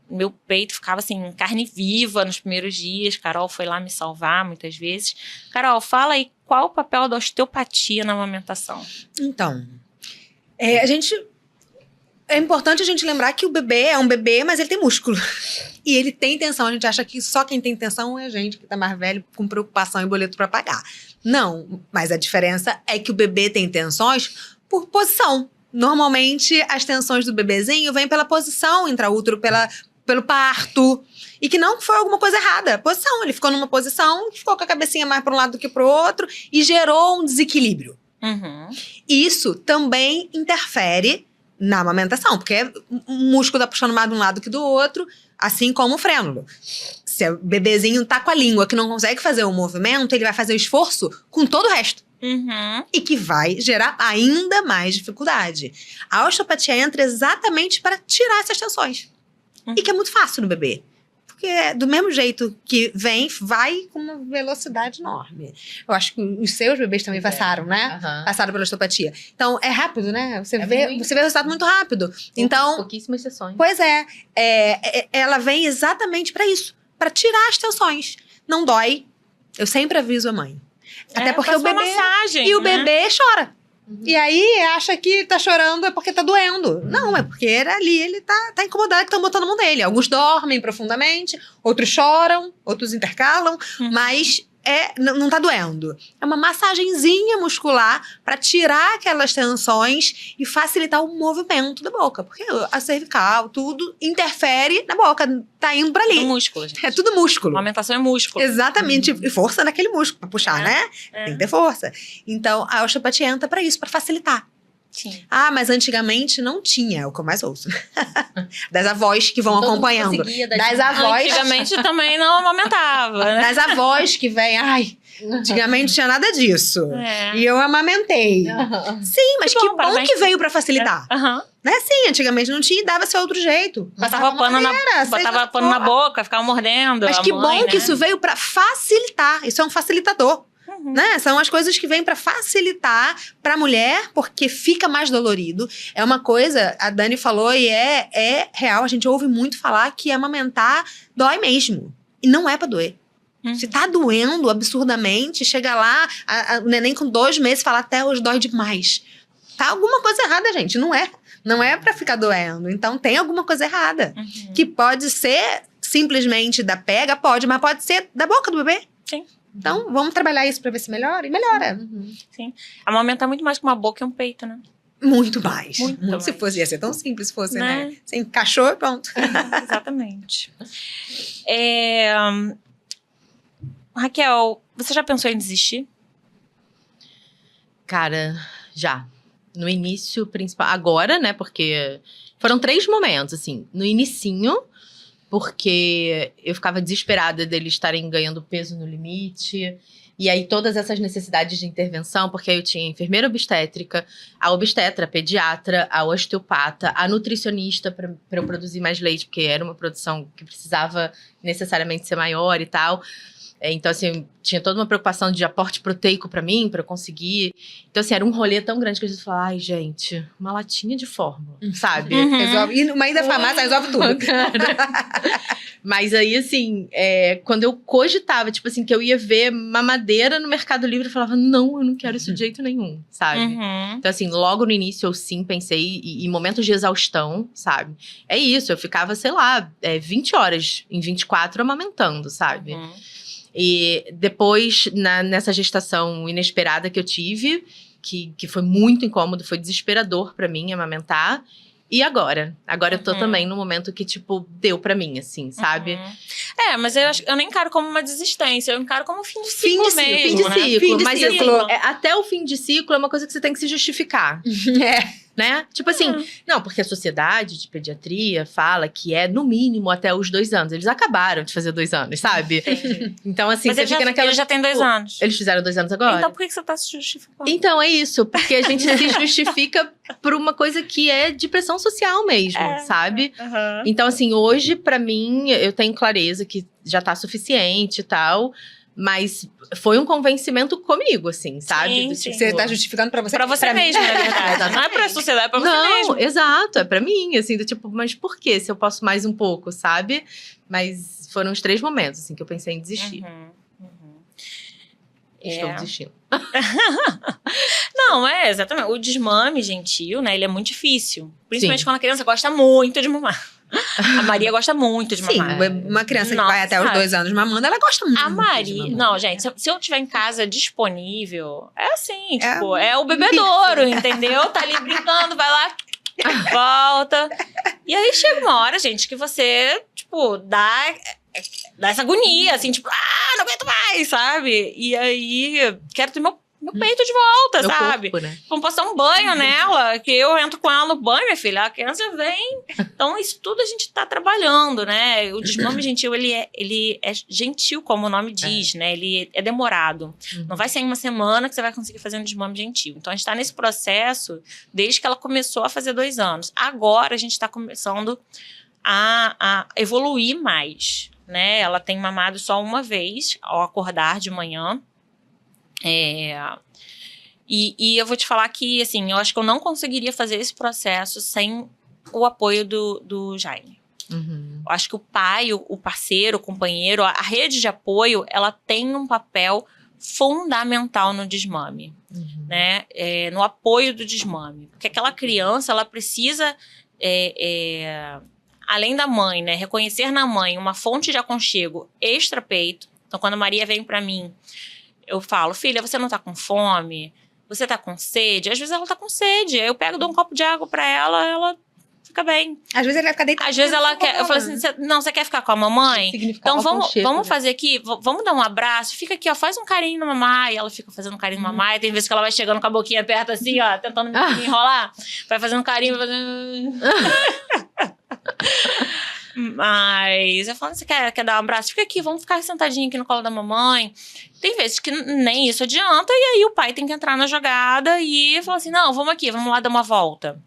Meu peito ficava assim, carne viva nos primeiros dias. Carol foi lá me salvar muitas vezes. Carol, fala aí, qual o papel da osteopatia na amamentação? Então, é importante a gente lembrar que o bebê é um bebê, mas ele tem músculo. E ele tem tensão. A gente acha que só quem tem tensão é a gente que tá mais velho, com preocupação e boleto para pagar. Não, mas a diferença é que o bebê tem tensões por posição. Normalmente, as tensões do bebezinho vêm pela posição intraútero, pelo parto, e que não foi alguma coisa errada. Posição, ele ficou numa posição, ficou com a cabecinha mais para um lado do que para o outro, e gerou um desequilíbrio. Isso também interfere na amamentação, porque o músculo tá puxando mais de um lado que do outro, assim como o frênulo. Se o bebezinho tá com a língua que não consegue fazer o movimento, ele vai fazer o esforço com todo o resto. E que vai gerar ainda mais dificuldade. A osteopatia entra exatamente para tirar essas tensões. E que é muito fácil no bebê. Porque do mesmo jeito que vai com uma velocidade enorme. Eu acho que os seus bebês também passaram, né? Passaram pela osteopatia. Então, é rápido, né? Você vê o resultado muito rápido. Então, pouquíssimas sessões. Pois ela vem exatamente para isso. Para tirar as tensões. Não dói. Eu sempre aviso a mãe. Até porque o bebê... massagem, e o bebê chora. E aí, acha que tá chorando é porque tá doendo. Não, é porque ele tá incomodado que estão botando a mão nele. Alguns dormem profundamente, outros choram, outros intercalam, mas não tá doendo. É uma massagenzinha muscular para tirar aquelas tensões e facilitar o movimento da boca. Porque a cervical, tudo interfere na boca, tá indo pra ali. É músculo, gente. É tudo músculo. A amamentação é músculo. Exatamente. E força naquele músculo pra puxar, né? Tem que ter força. Então, a osteopatia entra pra isso, pra facilitar. Sim. Ah, mas antigamente não tinha, é o que eu mais ouço. Das avós que vão acompanhando. Das avós. Antigamente também não amamentava, né? Das avós que vêm, antigamente não tinha nada disso. E eu amamentei. Sim, mas que bom que veio pra facilitar. Né? Sim, antigamente não tinha e dava-se outro jeito. Botava pano na boca, ficava mordendo. Mas que bom que isso veio pra facilitar. Isso é um facilitador. Né? São as coisas que vêm pra facilitar pra mulher, porque fica mais dolorido. É uma coisa, a Dani falou, e é real, a gente ouve muito falar que amamentar dói mesmo. E não é pra doer. Se tá doendo absurdamente, chega lá, o neném com 2 meses fala até hoje dói demais. Tá alguma coisa errada, gente. Não é pra ficar doendo. Então tem alguma coisa errada. Que pode ser simplesmente da pega, mas pode ser da boca do bebê. Sim. Então vamos trabalhar isso pra ver se melhora. E melhora. Sim. Amamentar muito mais que uma boca e um peito, né? Muito mais. Muito mais. Se fosse, ia ser tão simples se fosse, Né? né? Você encaixou e pronto. Exatamente. Raquel, você já pensou em desistir? Cara, já. No início, principal. Agora, né? Porque foram 3 momentos, assim. No inicinho, porque eu ficava desesperada deles estarem ganhando peso no limite. E aí, todas essas necessidades de intervenção, porque aí eu tinha a enfermeira obstétrica, a obstetra, a pediatra, a osteopata, a nutricionista para eu produzir mais leite, porque era uma produção que precisava necessariamente ser maior e tal. Então, assim, tinha toda uma preocupação de aporte proteico pra mim, pra eu conseguir. Então, assim, era um rolê tão grande que a gente falou, ai, gente, uma latinha de fórmula, sabe? Resolve. E no meio da farmácia resolve tudo. Mas aí, assim, quando eu cogitava, tipo assim, que eu ia ver mamadeira no Mercado Livre, eu falava, não, eu não quero isso de jeito nenhum, sabe? Então, assim, logo no início eu sim pensei em momentos de exaustão, sabe? É isso, eu ficava, sei lá, 20 horas em 24 amamentando, sabe? E depois, nessa gestação inesperada que eu tive, que foi muito incômodo, foi desesperador pra mim amamentar. E agora? Agora eu tô também no momento que, tipo, deu pra mim, assim, sabe? Mas eu nem encaro como uma desistência, eu encaro como um fim de ciclo mesmo, Fim de né? ciclo. Mas assim, até o fim de ciclo é uma coisa que você tem que se justificar. Né? Tipo assim, não, porque a sociedade de pediatria fala que é no mínimo até os 2 anos. Eles acabaram de fazer 2 anos, sabe? Entendi. Então, assim, Mas você fica naquela. Eles já têm 2 anos. Eles fizeram 2 anos agora? Então por que você tá se justificando? Então, é isso. Porque a gente se justifica por uma coisa que é de pressão social mesmo, sabe? Então, assim, hoje, pra mim, eu tenho clareza que já tá suficiente e tal. Mas foi um convencimento comigo, assim, sabe? Sim. Você tá justificando pra você? Pra você mesmo, na verdade. Não é pra sociedade, é pra você mesmo. Não, exato, é pra mim, assim, do tipo, mas por quê? Se eu posso mais um pouco, sabe? Mas foram os 3 momentos, assim, que eu pensei em desistir. Estou desistindo. Não, exatamente. O desmame gentil, né, ele é muito difícil. Principalmente quando a criança gosta muito de mamar. A Maria gosta muito de mamar. Sim, uma criança que vai até os 2 anos mamando, ela gosta muito. A Maria... Não, gente, se eu tiver em casa disponível, é assim, tipo, é o bebedouro, entendeu? Tá ali brincando, vai lá, volta. E aí chega uma hora, gente, que você, tipo, dá essa agonia, assim, tipo, não aguento mais, sabe? E aí, quero ter meu peito de volta, Meu sabe? corpo, né? Vamos passar um banho nela, que eu entro com ela no banho, minha filha, a criança vem. Então, isso tudo a gente tá trabalhando, né? O desmame gentil, ele é gentil, como o nome diz, né? Ele é demorado. Não vai ser em uma semana que você vai conseguir fazer um desmame gentil. Então, a gente tá nesse processo desde que ela começou a fazer 2 anos. Agora, a gente tá começando a evoluir mais, né? Ela tem mamado só uma vez, ao acordar de manhã. E eu vou te falar que, assim, eu acho que eu não conseguiria fazer esse processo sem o apoio do Jaime. Eu acho que o pai, o parceiro, o companheiro, a rede de apoio, ela tem um papel fundamental no desmame, né? No apoio do desmame. Porque aquela criança, ela precisa, além da mãe, né, reconhecer na mãe uma fonte de aconchego extra-peito. Então, quando a Maria vem pra mim, eu falo, filha, você não tá com fome? Você tá com sede? Às vezes ela tá com sede. Aí eu pego, dou um copo de água pra ela fica bem. Às vezes ela vai ficar deitada. Às vezes ela quer. Eu falo assim, você quer ficar com a mamãe? Então vamos fazer aqui, vamos dar um abraço. Fica aqui, ó, faz um carinho na mamãe. E ela fica fazendo carinho na mamãe. Tem vezes que ela vai chegando com a boquinha perto assim, ó, tentando me enrolar. Vai fazendo carinho, Mas eu falo, você quer dar um abraço? Fica aqui, vamos ficar sentadinho aqui no colo da mamãe. Tem vezes que nem isso adianta, e aí o pai tem que entrar na jogada e falar assim, não, vamos aqui, vamos lá dar uma volta.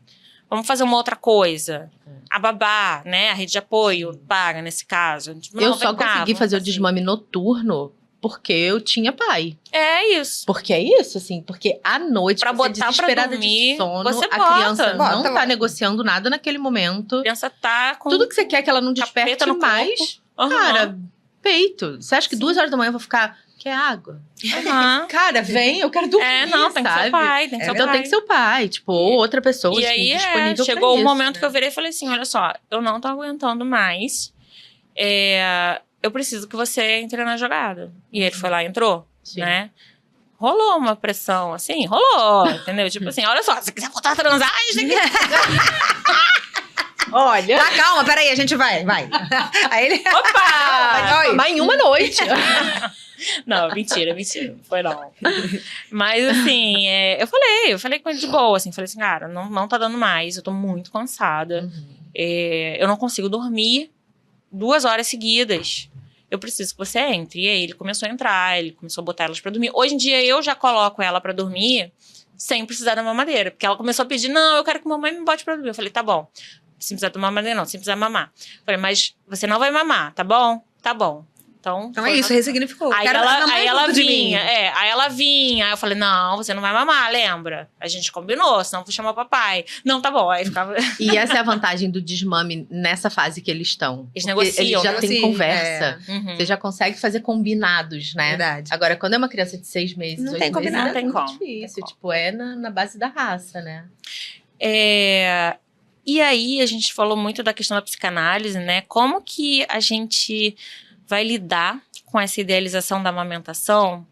Vamos fazer uma outra coisa. A babá, né, a rede de apoio, paga nesse caso. Tipo, eu só consegui fazer o desmame noturno porque eu tinha pai. É isso. Porque é isso, assim, porque à noite, Pra você botar pra desesperada dormir, de sono, você a bota. criança não Bota tá lá. negociando nada naquele momento. A criança tá com Tudo que você quer que ela não desperte capeta no mais, corpo. cara, peito. Você acha que Sim. 2 horas da manhã eu vou ficar, quer água? Aham. Cara, vem, eu quero dormir, Não, tem que ser sabe? o pai, tem que ser o Então pai. tem que ser o pai, tipo, ou outra pessoa E aí, disponível chegou pra o isso, momento né? que eu virei e falei assim, olha só, eu não tô aguentando mais, eu preciso que você entre na jogada. E ele foi lá e entrou, Sim. né? Rolou uma pressão, assim, rolou, entendeu? Tipo assim, olha só, se você quiser voltar a transar, a gente tem que... Olha, Tá, calma, peraí, a gente vai. Aí ele... Opa! Oi. mas em uma noite. Não, mentira, não foi não. Mas assim, eu falei com ele de boa, assim, falei assim, cara, não tá dando mais, eu tô muito cansada. Eu não consigo dormir 2 horas seguidas. Eu preciso que você entre. E aí ele começou a entrar, ele começou a botar elas pra dormir. Hoje em dia eu já coloco ela pra dormir sem precisar da mamadeira. Porque ela começou a pedir, não, eu quero que mamãe me bote pra dormir. Eu falei, tá bom. Sem precisar tomar mamadeira não, sem precisar mamar. Eu falei, mas você não vai mamar, tá bom? Tá bom. Então é isso, ressignificou. Aí Quero ela, mamãe aí ela junto de mim. vinha, aí ela vinha. Aí eu falei, não, você não vai mamar, lembra? A gente combinou, senão eu vou chamar o papai. Não, tá bom. Aí ficava... E essa é a vantagem do desmame nessa fase que eles estão. Eles Porque negociam, eles já né? têm Negociam, conversa. Uhum. Você já consegue fazer combinados, né? Verdade. Agora, quando é uma criança de 6 meses, Não 8 tem meses, combinado. é Não tem muito como, difícil. tem como. Tipo, é na base da raça, né? E aí, a gente falou muito da questão da psicanálise, né? Como que a gente vai lidar com essa idealização da amamentação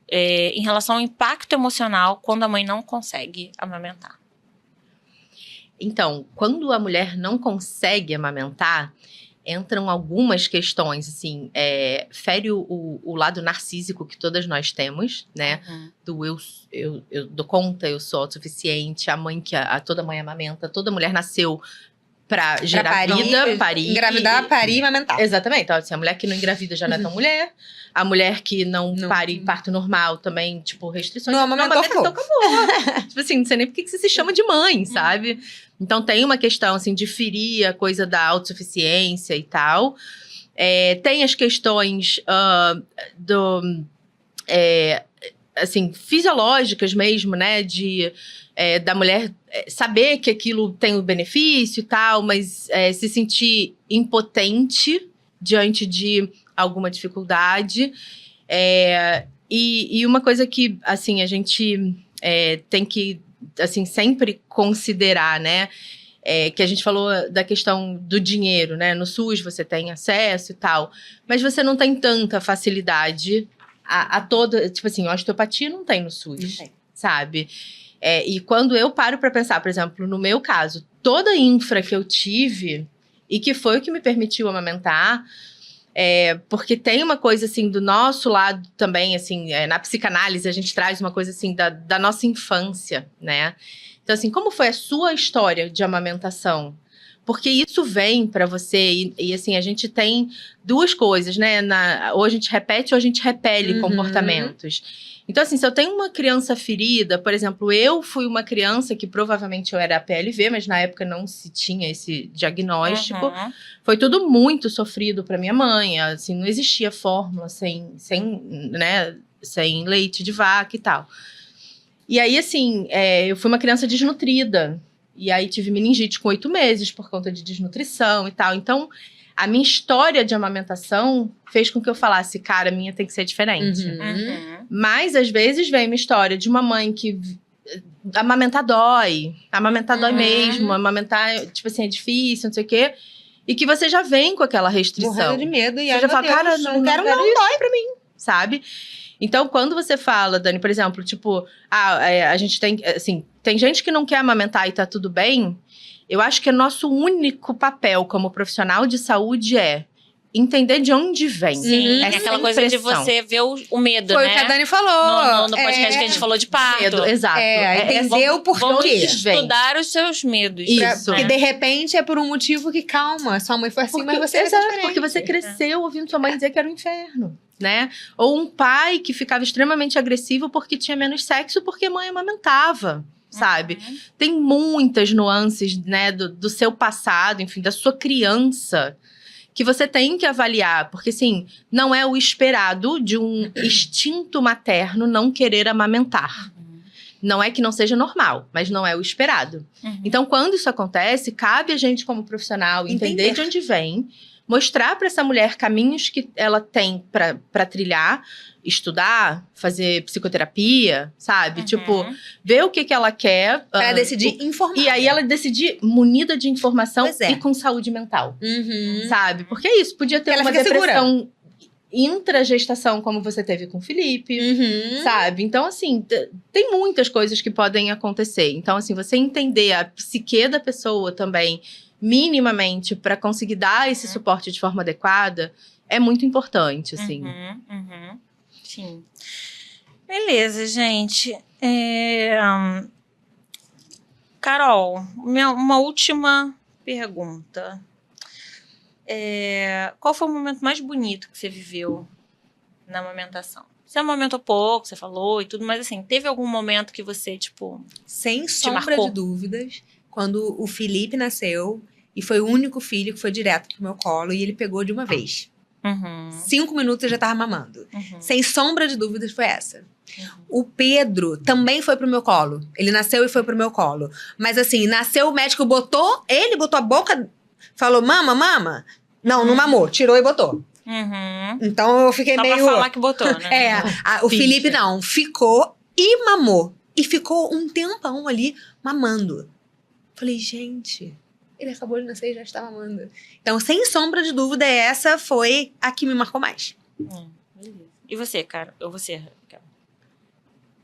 em relação ao impacto emocional quando a mãe não consegue amamentar? Então, quando a mulher não consegue amamentar, entram algumas questões, assim, fere o lado narcísico que todas nós temos, né? Uhum. Do eu dou conta, eu sou autossuficiente, a mãe que toda mãe amamenta, toda mulher nasceu pra gerar parir, vida, parir. Engravidar, parir e amamentar. Exatamente. Então, assim, a mulher que não engravida já não é tão mulher. A mulher que não Não. pare parto normal também, tipo, restrições. Não amamentou, então acabou. Tipo assim, não sei nem por que você se chama de mãe, sabe? Então tem uma questão, assim, de ferir a coisa da autossuficiência e tal. Tem as questões assim, fisiológicas mesmo, né? Da mulher saber que aquilo tem o benefício e tal, mas se sentir impotente diante de alguma dificuldade. E uma coisa que, assim, a gente tem que, assim, sempre considerar, né? Que a gente falou da questão do dinheiro, né? No SUS você tem acesso e tal, mas você não tem tanta facilidade a toda... Tipo assim, osteopatia não tem no SUS, sabe? E quando eu paro pra pensar, por exemplo, no meu caso, toda a infra que eu tive e que foi o que me permitiu amamentar, porque tem uma coisa, assim, do nosso lado também, assim, na psicanálise a gente traz uma coisa, assim, da nossa infância, né? Então, assim, como foi a sua história de amamentação? Porque isso vem pra você e assim, a gente tem 2 coisas, né? Ou a gente repete ou a gente repele comportamentos. Então, assim, se eu tenho uma criança ferida, por exemplo, eu fui uma criança que provavelmente eu era PLV, mas na época não se tinha esse diagnóstico. Uhum. Foi tudo muito sofrido pra minha mãe, assim, não existia fórmula sem leite de vaca e tal. E aí, assim, eu fui uma criança desnutrida. E aí tive meningite com 8 meses por conta de desnutrição e tal. Então, a minha história de amamentação fez com que eu falasse, cara, a minha tem que ser diferente. Uhum. Mas, às vezes, vem uma história de uma mãe que amamentar dói mesmo, amamentar, tipo assim, é difícil, não sei o quê. E que você já vem com aquela restrição. Morrendo de medo. E Você ai, já meu fala, Deus, cara, não quero não, isso, dói pra mim. sabe? Então, quando você fala, Dani, por exemplo, tipo, a gente tem, assim, tem gente que não quer amamentar e tá tudo bem, eu acho que o nosso único papel como profissional de saúde é entender de onde vem. Sim, Essa aquela coisa de impressão. você ver o medo, Foi né? o que a Dani falou. No podcast que a gente falou de parto. Medo, exato. Entender o porquê. Vamos vem. estudar os seus medos. Isso. Porque de repente é por um motivo que, calma, sua mãe foi assim, mas você vai ser exato, diferente. porque você cresceu ouvindo sua mãe dizer que era um inferno, né? Ou um pai que ficava extremamente agressivo porque tinha menos sexo porque a mãe amamentava, sabe? Tem muitas nuances, né, do seu passado, enfim, da sua criança, que você tem que avaliar. Porque, assim, não é o esperado de um instinto materno não querer amamentar. Não é que não seja normal, mas não é o esperado. Então, quando isso acontece, cabe a gente, como profissional, entender de onde vem, mostrar para essa mulher caminhos que ela tem para trilhar, estudar, fazer psicoterapia, sabe? Tipo, ver o que ela quer. Pra decidir informar. E aí ela decidir munida de informação e com saúde mental, sabe? Porque é isso, podia ter uma depressão intragestação, como você teve com o Felipe, sabe? Então, assim, tem muitas coisas que podem acontecer. Então, assim, você entender a psique da pessoa também, minimamente, para conseguir dar esse suporte de forma adequada, é muito importante, assim. Sim. Beleza, gente. Carol, uma última pergunta. Qual foi o momento mais bonito que você viveu na amamentação? Você amamentou pouco, você falou e tudo, mas assim, teve algum momento que você, tipo, sem sombra de dúvidas, quando o Felipe nasceu e foi o único filho que foi direto pro meu colo e ele pegou de uma vez. 5 minutos eu já tava mamando. Sem sombra de dúvidas foi essa. O Pedro também foi pro meu colo. Ele nasceu e foi pro meu colo. Mas assim, nasceu, o médico ele botou a boca, falou, mama. Não mamou, tirou e botou. Então eu fiquei meio... Só pra falar que botou, né? O Felipe não, ficou e mamou. E ficou um tempão ali mamando. Falei, gente, ele acabou de nascer e já está mamando. Então, sem sombra de dúvida, essa foi a que me marcou mais. E você, cara? Ou você, Raquel?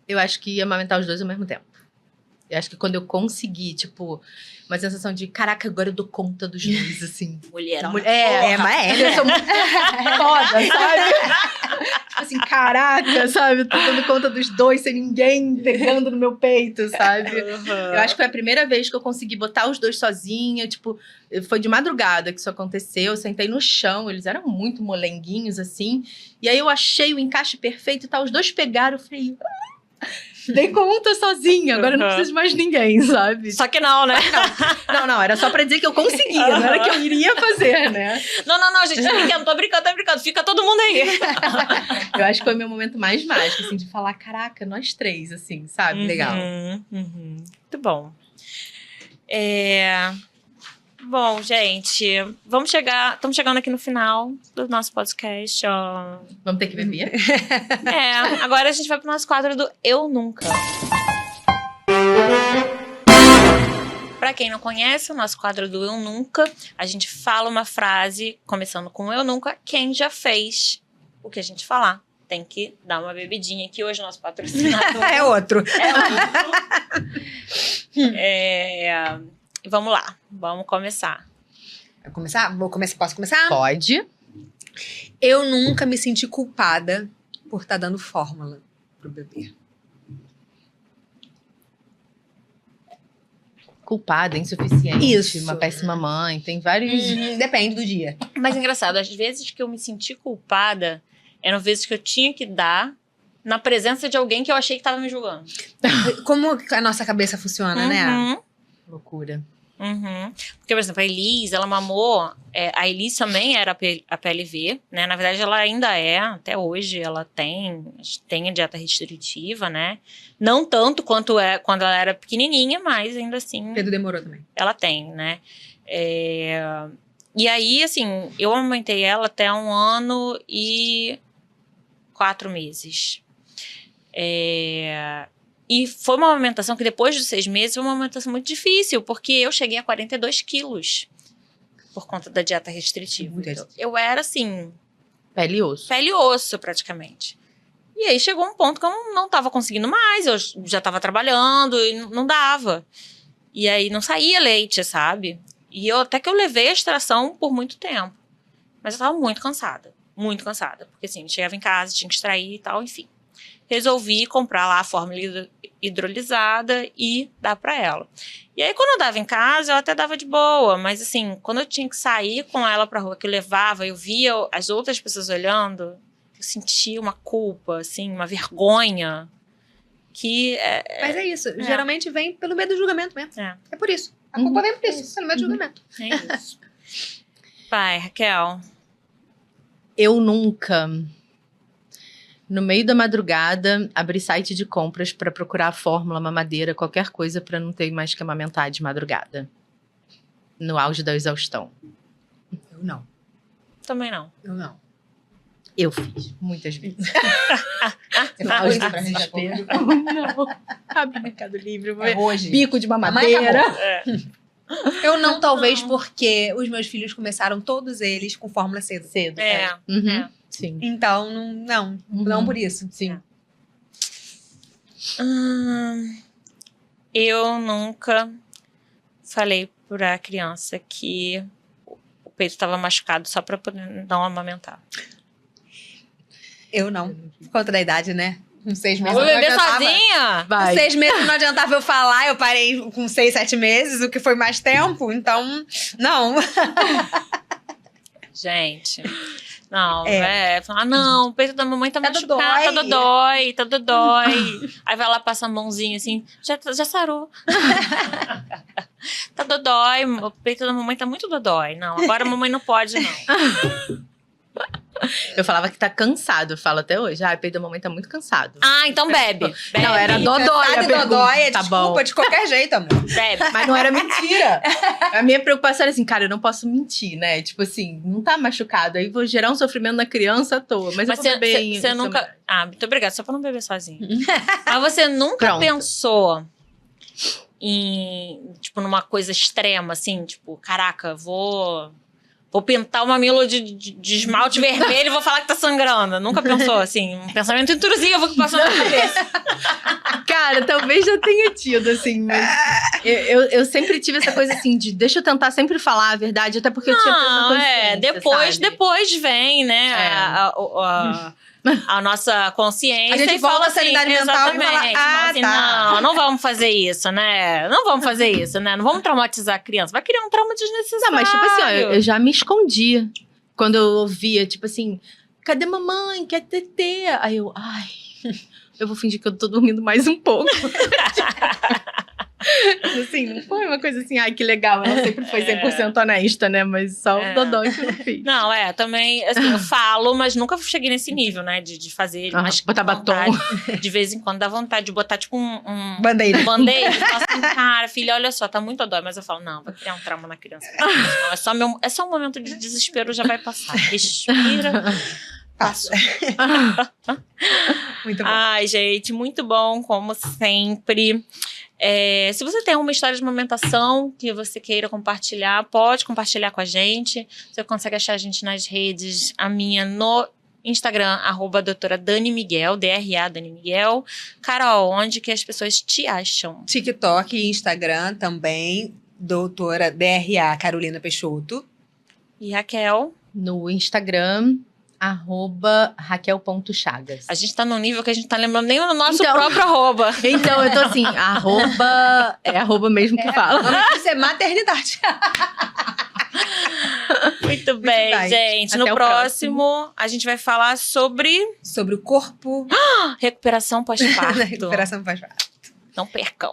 Eu acho que ia amamentar os dois ao mesmo tempo. Eu acho que quando eu consegui, tipo, uma sensação de, caraca, agora eu dou conta dos dois, assim. Mulherão. Mas eu sou muito foda, sabe? Tipo assim, caraca, sabe? Eu tô dando conta dos dois sem ninguém pegando no meu peito, sabe? Eu acho que foi a primeira vez que eu consegui botar os dois sozinha, tipo, foi de madrugada que isso aconteceu, eu sentei no chão, eles eram muito molenguinhos, assim, e aí eu achei o encaixe perfeito e tal, os dois pegaram, eu falei... Dei conta sozinha, agora eu não preciso mais de ninguém, sabe? Só que não, né? Não, era só pra dizer que eu conseguia, não era que eu iria fazer, né? Não, gente, tô brincando, fica todo mundo aí. Eu acho que foi o meu momento mais mágico, assim, de falar, caraca, nós três, assim, sabe? Legal. Muito bom. Bom, gente, estamos chegando aqui no final do nosso podcast, ó. Vamos ter que beber? Agora a gente vai pro nosso quadro do Eu Nunca. Pra quem não conhece, o nosso quadro do Eu Nunca, a gente fala uma frase, começando com Eu Nunca, quem já fez o que a gente falar. Tem que dar uma bebidinha aqui, hoje o nosso patrocinador... É outro. Vamos lá, vamos começar. Vou começar? Posso começar? Pode. Eu nunca me senti culpada por estar dando fórmula pro bebê. Culpada, insuficiente, Isso. uma péssima mãe, tem vários... Depende do dia. Mas engraçado, às vezes que eu me senti culpada, eram vezes que eu tinha que dar na presença de alguém que eu achei que estava me julgando. Como a nossa cabeça funciona, né? Loucura. Porque, por exemplo, a Elis, ela mamou... a Elis também era a PLV, né? Na verdade, ela ainda é, até hoje, ela tem a dieta restritiva, né? Não tanto quanto quando ela era pequenininha, mas ainda assim... Pedro demorou também. Ela tem, né? E aí, assim, eu amamentei ela até 1 ano e 4 meses. E foi uma amamentação que depois dos 6 meses foi uma amamentação muito difícil, porque eu cheguei a 42 quilos por conta da dieta restritiva. Então, eu era assim... Pele e osso. Pele e osso, praticamente. E aí chegou um ponto que eu não estava conseguindo mais, eu já estava trabalhando e não dava. E aí não saía leite, sabe? E até que eu levei a extração por muito tempo. Mas eu estava muito cansada. Muito cansada. Porque assim, chegava em casa, tinha que extrair e tal, enfim. Resolvi comprar lá a fórmula hidrolisada e dar pra ela. E aí, quando eu dava em casa, eu até dava de boa. Mas, assim, quando eu tinha que sair com ela pra rua, que eu levava, eu via as outras pessoas olhando, eu sentia uma culpa, assim, uma vergonha. Mas é isso. Geralmente vem pelo medo do julgamento mesmo. É por isso. A culpa vem por isso, pelo medo do julgamento. É isso. Vai, Raquel. Eu nunca, no meio da madrugada, abri site de compras pra procurar a fórmula, mamadeira, qualquer coisa pra não ter mais que amamentar de madrugada. No auge da exaustão. Eu não. Também não. Eu não. Eu fiz, muitas vezes. Você No falou auge isso do pra gente desespero. Não. Abre Mercado Livre, vou ver. hoje. Bico de Amanhã mamadeira. Eu não, talvez, porque os meus filhos começaram todos eles com fórmula cedo. Cedo. É. Uhum. É. Sim. Então, não por isso. Sim. Eu nunca falei pra criança que o peito estava machucado só pra poder não amamentar. Eu não. Por conta da idade, né? Com 6 meses. Vou não beber adiantava. sozinha? Com Vai. 6 meses não adiantava eu falar, eu parei com 6, 7 meses, o que foi mais tempo, então, não. Gente. Não, É. falar, não, o peito da mamãe tá Tá machucado, dodói. tá dodói. Aí vai lá, passa a mãozinha assim, já sarou. Tá dodói, o peito da mamãe tá muito dodói. Não, agora a mamãe não pode, não. Eu falava que tá cansado, eu falo até hoje. Ah, o peito da mamãe tá muito cansado. Ah, então bebe. Não, era dodói a Sabe, pergunta. dodói é Tá desculpa bom. de qualquer jeito, amor. Bebe. Mas não era mentira. A minha preocupação era assim, cara, eu não posso mentir, né? Tipo assim, não tá machucado. Aí vou gerar um sofrimento na criança à toa. Mas eu vou beber em- você nunca... Ah, muito obrigada, só pra não beber sozinho. Mas você nunca Pronto. pensou em, tipo, numa coisa extrema, assim? Tipo, caraca, vou pintar o mamilo de esmalte vermelho e vou falar que tá sangrando. Nunca pensou, assim, um pensamento intrusivo que passou na cabeça. Cara, talvez já tenha tido, assim, mas eu sempre tive essa coisa assim de deixa eu tentar sempre falar a verdade, até porque eu tinha Não, consciência, sabe? depois vem, né, É. a nossa consciência. A gente e volta fala à sanidade mental e fala, exatamente, fala assim, tá. não vamos fazer isso, né? Não vamos fazer isso, né? Não vamos traumatizar a criança. Vai criar um trauma desnecessário. Não, mas tipo assim, ó, eu já me escondia quando eu ouvia, tipo assim, cadê mamãe? Quer tetê? Aí eu, ai, eu vou fingir que eu tô dormindo mais um pouco. Assim, não foi uma coisa assim, ai, que legal. Ela sempre foi 100% honesta, né? Mas só o dodói que eu não fiz. Não, também, assim, eu falo, mas nunca cheguei nesse nível, né, de fazer. Ah, mas botar dá batom. vontade, de vez em quando dá vontade de botar, tipo, um Band-aid. band-aid. Eu falo assim, cara, filha, olha só, tá muito dói. Mas eu falo, não, vai criar um trauma na criança. Não, é só um momento de desespero, já vai passar. Respira. Passou. Muito bom. Ai, gente, muito bom, como sempre. Se você tem uma história de amamentação que você queira compartilhar, pode compartilhar com a gente. Você consegue achar a gente nas redes, a minha no Instagram, @doutora Dani Miguel, DRA Dani Miguel. Carol, onde que as pessoas te acham? TikTok e Instagram também, doutora DRA Carolina Peixoto. E Raquel? No Instagram, @Raquel.Chagas. A gente tá num nível que a gente tá lembrando nem o nosso Então- próprio arroba. Então, eu tô assim, é arroba mesmo que fala. Isso é maternidade. Muito bem, bem. gente. Até No o próximo, a gente vai falar sobre Sobre o corpo recuperação pós-parto. na recuperação pós-parto. Não percam.